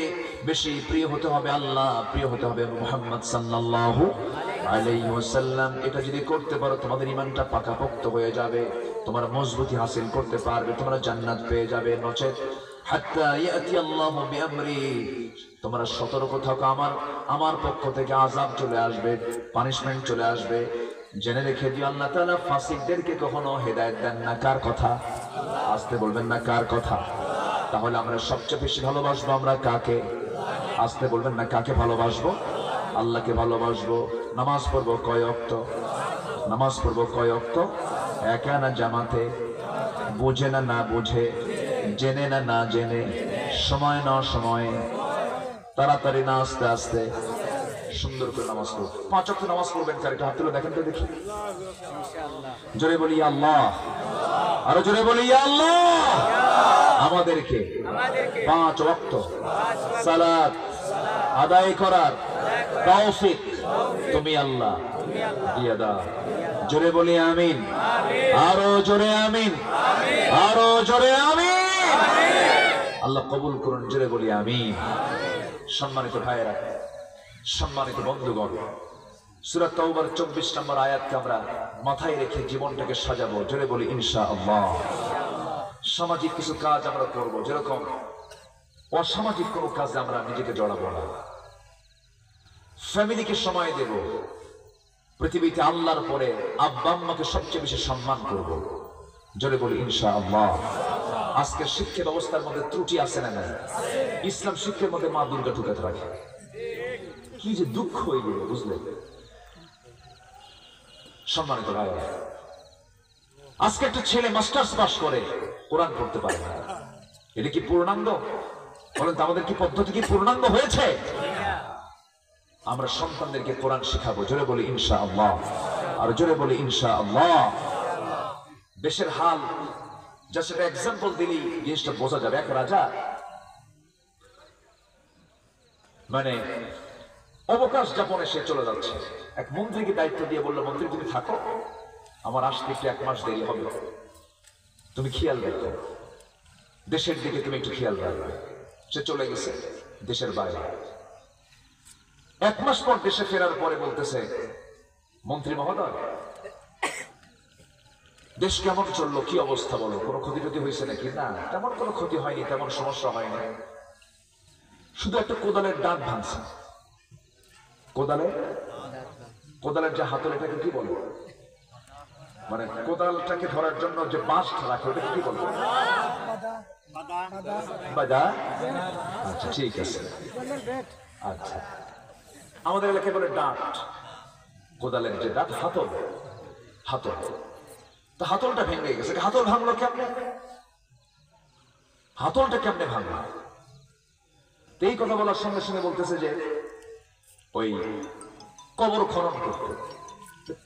বেশি প্রিয় হতে হবে আল্লাহ, প্রিয় হতে হবে মুহাম্মদ সাল্লাল্লাহু আলাইহি ওয়াসাল্লাম। এটা যদি করতে পারো তোমাদের ঈমানটা পাকাপোক্ত হয়ে যাবে, তোমরা মজবুতি হাসিল করতে পারবে, তোমরা জান্নাত পেয়ে যাবে। নচেত হাত্তা ইয়াতি আল্লাহু বিআমরি, তোমরা সতর্ক থাকো, আমার পক্ষ থেকে আযাব চলে আসবে, পানিশমেন্ট চলে আসবে। জেনে রেখে দিও আল্লাহ তাআলা ফাসিকদেরকে কখনো হেদায়েত দেন না। কার কথা? আসতে বলবেন না, কার কথা? তাহলে আমরা সবচেয়ে বেশি ভালোবাসবো আমরা কাকে? আসতে বলবেন না, কাকে ভালোবাসবো? আল্লাহকে ভালোবাসবো। নামাজ পড়বো কয় ওয়াক্ত? নামাজ পড়বো কয় ওয়াক্ত? একা না জামাতে? বুঝে না না বুঝে? জেনে না না জেনে? সময় না সময়ে? তাড়াতাড়ি না আস্তে আস্তে? সুন্দর করে নামাজ পড়বো। 5 ওয়াক্ত নামাজ পড়বেন কার? এটা হাত তুলে দেখেন তো দেখি। জোরে বলি আল্লাহ, আরো জোরে বলি আল্লাহ। আমাদেরকে 5 ওয়াক্ত সালাত আদায় করার তৌফিক তুমি আল্লাহ দিয়ে দাও। জোরে বলি আমিন, আরো জোরে আমিন, আরো জোরে আমিন। আল্লাহ কবুল করুন, জোরে বলি আমিন। সম্মানিত ভাইয়েরা, সম্মানিত বন্ধুগণ, সূরা তাওবার 24 নম্বর আয়াতকে আমরা মাথায় রেখে জীবনটাকে সাজাবো। জোরে বলি ইনশাআল্লাহ। সামাজিক কিছু কাজ আমরা করব, যেরকম অসামাজিক কোনো কাজে আমরা নিজেকে জড়াবো না। ফ্যামিলিকে সময় দেব। পৃথিবীতে আল্লাহর পরে আব্বা আম্মাকে সবচেয়ে বেশি সম্মান করব। জোরে বলি ইনশাআল্লাহ। আজকের শিক্ষা ব্যবস্থার মধ্যে ত্রুটি আছে না নাই? ইসলাম শিক্ষার মধ্যে মা দুর্গা ঢুকাতে রাখে। কি যে দুঃখ হয়ে গেল, বুঝলেন? সম্মানিত ভাই, আজকে একটা ছেলে মাস্টার্স পাস করে কোরআন পড়তে পারে না। এটা কি পূর্ণাঙ্গ? বলেন তো, আমাদের কি পদ্ধতি কি পূর্ণাঙ্গ হয়েছে? আমরা সন্তানদেরকে কোরআন শিখাবো। জোরে বলি ইনশাআল্লাহ, আর জোরে বলি ইনশাআল্লাহ। দেশের হাল যা, সেটা এক্সাম্পল দিলেই জিনিসটা বোঝা যাবে। এক রাজা মানে অবকাশ যাপনে সে চলে যাচ্ছে। এক মন্ত্রীকে দায়িত্ব দিয়ে বললো, মন্ত্রী তুমি থাকো, আমার আসতে একটু 1 মাস দেরি হবে, তুমি খেয়াল রাখো, দেশের দিকে তুমি একটু খেয়াল রাখবে। সে চলে গেছে দেশের বাইরে। 1 মাস পর দেশে ফেরার পরে বলতেছে, মন্ত্রী মহোদয়, দেশ কেমন চললো, কি অবস্থা বলো, কোনো ক্ষতি টতি হয়েছে নাকি? না, তেমন কোনো ক্ষতি হয়নি, তেমন সমস্যা হয়নি, শুধু একটা কোদালের ডাক ভাঙছে। কোদালের যে হাতল, এটাকে কি বলে? মানে কোদালটাকে ধরার জন্য যে বাঁশ রাখে, ওটাকে কি বলে? বাদা। আচ্ছা, ঠিক আছে। আচ্ছা, আমাদের এলাকায় বলে ডাট। কোদালের যে ডাট, হাতল। হাতল তো হাতলটা ভেঙে গেছে। হাতল ভাঙলো কেমনে? হাতলটা কেমনে ভাঙলো? এই কথা বলার সঙ্গে সঙ্গে বলতেছে যে ওই কবর খনন করতে।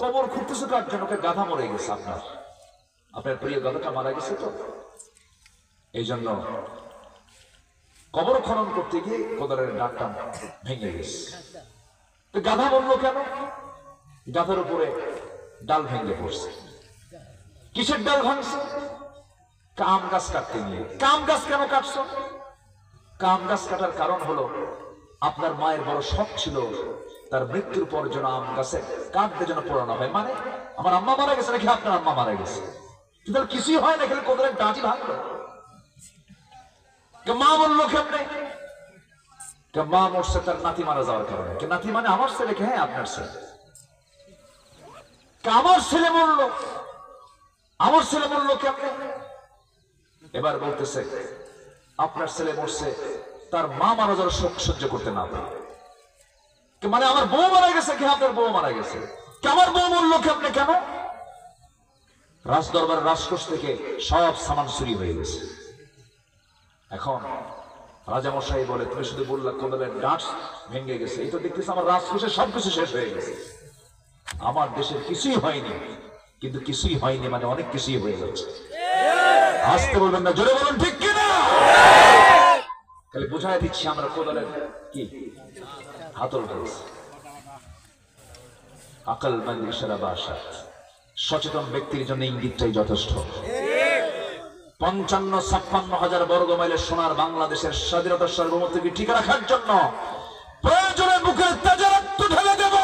কবর খুঁড়তেছে কার জন্য? গাধা মরে গেছে, আপনার প্রিয় গাধাটা মারা গেছে, তো এই জন্য কবর খনন করতে গিয়ে কোদালের ডাকটা ভেঙে গেছে। তো গাধা বললো কেন? গাধার উপরে ডাল ভেঙে পড়ছে। কিসের ডাল ভাঙছে? কাম গাছ কাটতে গিয়ে। কাম গাছ কেন কাটছো? কাম গাছ কাটার কারণ হলো, আপনার মায়ের বড় শখ ছিল তার মৃত্যুর পর যেন আম গাছে কাটতে যেন পোড়ানো হয়। মানে আমার আম্মা মারা গেছে নাকি আপনার আম্মা মারা গেছে? কিন্তু কিছুই হয় না, খেলে কোদালের ডাঁটি ভাঙলো। মা বললো কেমনে? মা মরছে তার নাতি মারা যাওয়ার কারণে। নাতি মানে আমার ছেলেকে? হ্যাঁ, আপনার ছেলে। আমার ছেলে মরলো। আমার ছেলে মরলো কেমনে? এবার বলতেছে, আপনার ছেলে মরছে তার মা মারা যাওয়ার শোক সহ্য করতে না পারে। মানে আমার বউ মারা গেছে কি? আপনার বউ মারা গেছে। আমার বউ মরলো কেমনে? কেন? রাজ দরবারের রাজকোষ থেকে সব সামান চুরি হয়ে গেছে। এখন রাজামশাই বলে, তুমি শুধু বললা কোদালের ডাঁট ভেঙে গেছে, এই তো দেখতেছি আমার রাজকোষে সবকিছু শেষ হয়ে গেছে। আমার দেশের কিছুই হয়নি, কিন্তু কিছুই হয়নি মানে অনেক কিছুই হয়ে যাচ্ছে। আসতে বলবেন না, জোরে বলুন ঠিক কিনা। তাহলে বোঝাই দিচ্ছি আমরা কোদালের কি হাতল ধরেছি। আকল মন্দ ইশারা বাসাত, সচেতন ব্যক্তির জন্য ইঙ্গিতটাই যথেষ্ট। ৫৫-৫৬ হাজার বর্গ মাইলের সোনার বাংলাদেশের স্বাধীনতার সার্বভৌমত্বকে ঠিক রাখার জন্য প্রয়োজনে বুকের তাজা রক্ত ঢেলে দেব।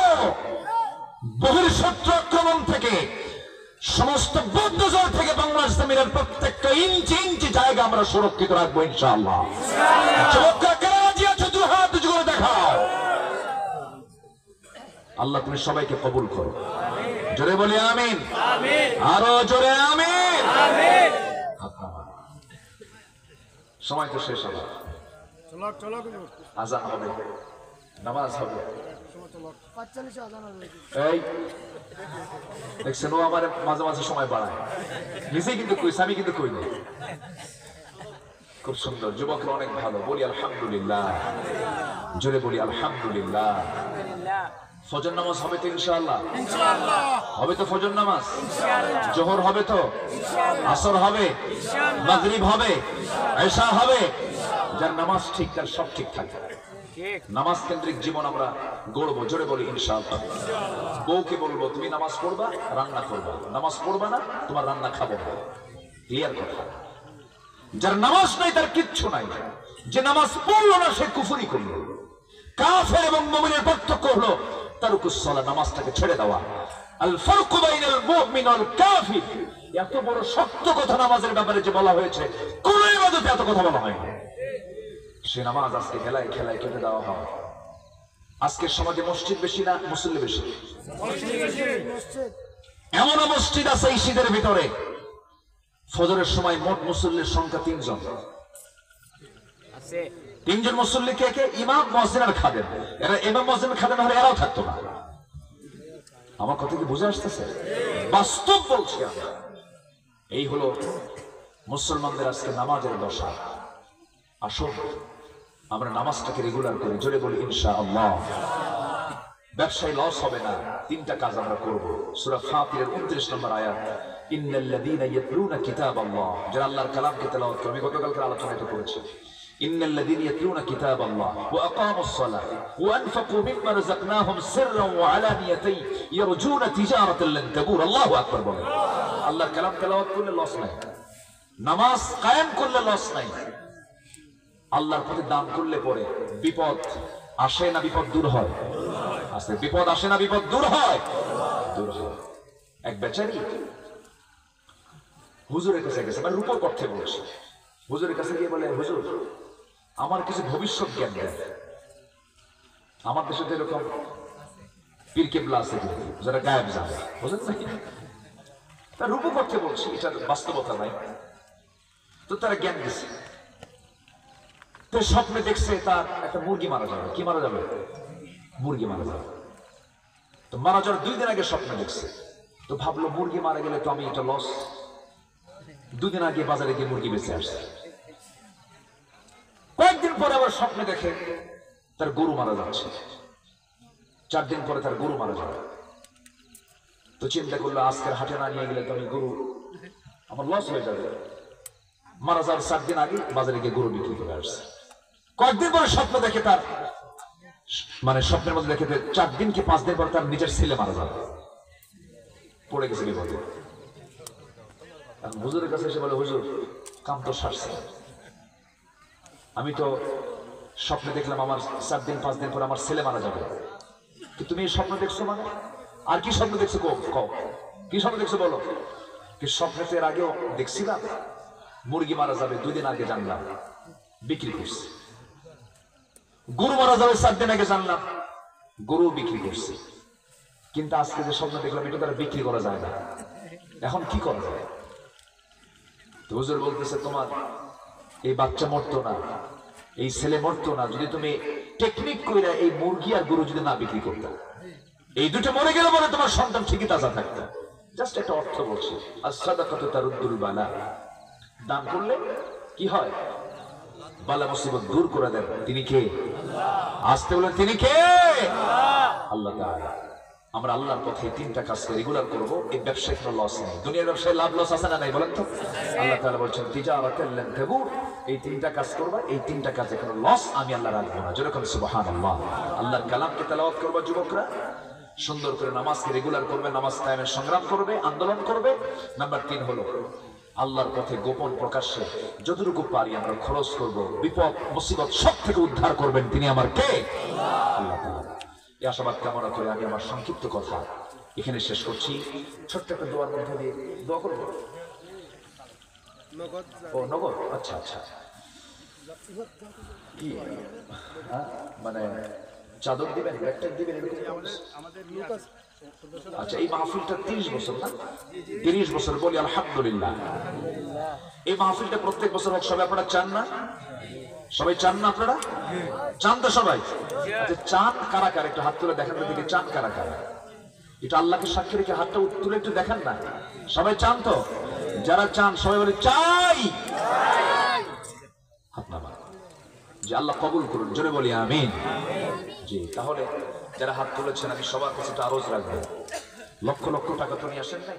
বহির্শত্রু আক্রমণ থেকে, সমস্ত বুদ্ধিজর থেকে বাংলাদেশ জমিনের প্রত্যেকটা ইঞ্চি ইঞ্চি জায়গা আমরা সুরক্ষিত রাখবো ইনশাআল্লাহ। যুবকরা কারা রাজি আছে? দুই হাত উঁচু করে দেখাও। আল্লাহ তুমি সবাইকে কবুল করো। জোরে বলি আমিন। আরো জোরে আমিন। সময় তো শেষ হবে, আজান হবে, নামাজ হবে। ৪৫ আজান হবে। এই দেখছেন, ও আমার মাঝে মাঝে সময় বাড়ায়, নিজেই কিন্তু কইছে, আমি কিন্তু কই নাই। খুব সুন্দর, যুবকরা অনেক ভালো। বলি আলহামদুলিল্লাহ, জোরে বলি আলহামদুলিল্লাহ। ফজর নামাজ হবে তো ইনশাআল্লাহ? হবে তো ফজর নামাজ? জোহর হবে তো? আসর হবে? মাগরিব হবে? এশা হবে? যার নামাজ ঠিক তার সব ঠিক থাকে। নামাজ কেন্দ্রিক জীবন আমরা গড়বো। জোরে বলি ইনশাআল্লাহ। বউকে বলবো তুমি নামাজ পড়বা, রান্না করবা, নামাজ পড়বা না তোমার রান্না খাবো না। ক্লিয়ার কথা। যার নামাজ নাই তার কিচ্ছু নাই। যে নামাজ পড়লো না সে কুফরি করলো। কাফের এবং মুমিনের পার্থক্য হলো তারকুস সালাহ, নামাজটাকে ছেড়ে দেওয়া। আল ফারকু বাইনাল মুমিন ওয়াল কাফির। এত বড় শক্ত কথা নামাজের ব্যাপারে যে বলা হয়েছে, কোন ইবাদতে এত কথা বলা হয়নি। সে নামাজ আজকে খেলায় খেলায় কেটে দেওয়া হয়। আজকের সমাজে মসজিদ বেশি না মুসল্লি বেশি? এমন মসজিদ আছে এই শীতের ভিতরে ফজরের সময় মোট মুসল্লির সংখ্যা ৩ জন। ৩ জন মুসল্লি কে কে? ইমাম, মুয়াজ্জিন আর খাদেম। এরা ইমাম, মুয়াজ্জিন, খাদেম হলে এরাও থাকতো না। আমার কথা কি বুঝে আসতেছে? বাস্তব বলছি আমরা। এই হলো মুসলমানদের আজকে নামাজের দশা। আসুন আমরা নামাজটাকে রেগুলার করি। জোরে বলি ইনশাআল্লাহ। ব্যবসায় লস হবে না। 3টা কাজ আমরা করব। সূরা ফাতিরের 29 নম্বর আয়াত, ইন্নাল্লাযীনা ইয়াতলুনা কিতাবাল্লাহ। যারা আল্লাহর কালামকে তেলাওয়াত করে, আমি গতকালকে আলোচনা করেছি। ইন্নাল্লাযীনা ইয়াতলুনা কিতাবাল্লাহ ওয়া আকামুস সালাহ ওয়া আনফাকু মিম্মা রাযাকনাহুম সিররান ওয়া আলানিয়াতান ইয়ারজুনা তিজারাতান লান তাবুর। আল্লাহু আকবার বলেন। আল্লাহর কালাম তেলাওয়াত করলে লস নাই, নামাজ কায়েম করলে লস নাই, আল্লাহর পথে দান করলে পরে বিপদ আসে না বিপদ দূর হয়? আসে। বিপদ আসে না বিপদ দূর হয়? দূর হয়। এক বেচারি হুজুরের কাছে গেছে, মানে রূপক অর্থে বলছে। হুজুরের কাছে গিয়ে বলে, হুজুর আমার কিছু ভবিষ্যৎ জ্ঞান দেন। আমার দেশে তো এরকম পীর কেবলা আছে যারা গায়েব জানে, বুঝলেন নাকি? তার রূপক অর্থে বলছি, এটার বাস্তবতা নাই। তো তারা জ্ঞান দিচ্ছে। তো স্বপ্নে দেখছে তার একটা মুরগি মারা যাবে। কি মারা যাবে? মুরগি মারা যাবে। তো মারা যাওয়ার 2 দিন আগে স্বপ্নে দেখছে। তো ভাবলো মুরগি মারা গেলে তো আমি এটা লস। 2 দিন আগে বাজারে গিয়ে মুরগি বেঁচে আসছে। কয়েকদিন পরে আবার স্বপ্নে দেখে তার গরু মারা যাচ্ছে। 4 দিন পরে তার গরু মারা যাবে। তো চিন্তা করলো আজকের হাটে না নিয়ে গেলে তো আমি গরু আমার লস হয়ে যাবে। মারা যাওয়ার 4 দিন আগে বাজারে গিয়ে গরু বিক্রি করে আসছে। কয়েকদিন পরে স্বপ্ন দেখে তার, মানে স্বপ্নের মধ্যে দেখে 4 দিন কি 5 দিন পর তার নিজের ছেলে মারা যাবে। পড়ে গেছে বিপদে। হুজুরের কাছে এসে বলে, হুজুর কাম তো সারছে, আমি তো স্বপ্নে দেখলাম আমার 4 দিন 5 দিন পর আমার ছেলে মারা যাবে। তুমি এই স্বপ্ন দেখছো মানে? আর কি স্বপ্ন দেখছো? কও কি স্বপ্ন দেখছো বলো। কি স্বপ্নে তো এর আগেও দেখছিলাম মুরগি মারা যাবে 2 দিন আগে জানলাম, বিক্রি করছে। গরু মারা যাবে 4 দিন আগে জানলাম, গরু বিক্রি করছে। কিন্তু আজকে যে স্বপ্ন দেখলাম এটা তারা বিক্রি করা যায় না, এখন কি করা যায়? তো হুজুর বলতেছে, তোমার এই বাচ্চা মরতো না, এই ছেলে মরতো না যদি তুমি টেকনিক কইরা এই মুরগি আর গরু যদি না বিক্রি করতে। এই দুটো মরে গেলে পরে তোমার সন্তান ঠিকই তাজা থাকতো। জাস্ট একটা অর্থ বলছি। as-sadaqatu taruddul bala। দান করলে কি হয়? বালা মুসিবত দূর করে দেন। তিনি কে? আসতে বলেন তিনি কে? আল্লাহ তাআলা। আমরা আল্লাহর পথে তিনটা কাজকে রেগুলার করব, এই ব্যবসায় কোনো লস নেই। দুনিয়ার ব্যবসায় লাভ লস আছে না নাই বলেন তো? আল্লাহ তাআলা বলছেন তিজারাতাল লান তাবুর, এই তিনটা কাজ করবা, এই তিনটা কাজে কোনো লস আমি আল্লাহ রাখবো না। যেরকম সুবহানাল্লাহ। আল্লাহর কালামকে তেলাওয়াত করবা যুবকরা, সুন্দর করে নামাজকে রেগুলার করবে, নামাজ কায়েমের সংগ্রাম করবে, আন্দোলন করবে। নাম্বার 3 হলো আল্লাহর পথে গোপন প্রকাশ্যে যতটুকু পারি আমরা খরচ করব, বিপদ মুসিবত সব থেকে উদ্ধার করবেন তিনি আমার কে? আল্লাহ তাআলা। এই আশাবাদ কামনা করে আমি আমার সংক্ষিপ্ত কথা এখানে শেষ করছি। ছোট্ট একটা দোয়ার মধ্যে দিয়ে দোয়া করবো। ও নগদ, আচ্ছা আচ্ছা। কি মানে চাদর দিবেন, ব্যাগটা দিবেন এরকম? আচ্ছা, এই মাহফিলটা 30 বছর না? 30 বছর বলি আলহামদুলিল্লাহ। এই মাহফিলটা প্রত্যেক বছর হোক, সবাই আপনারা চান না? সবাই চান না? আপনারা চান তো সবাই? আচ্ছা, চান কারা কারা একটু হাত তুলে দেখান তো দেখি, চান কারা কারা? এটা আল্লাহকে সাক্ষী রেখে হাতটা তুলে একটু দেখান না। সবাই চান তো? যারা চান সবাই বলে চাই। আপনার যে আল্লাহ কবুল করুন, জোরে বলি আমিন। জি, তাহলে যারা হাত তুলেছেন আমি সবার কাছে একটা আরজ রাখবো, লক্ষ লক্ষ টাকা তো নিয়ে আসেন নাই।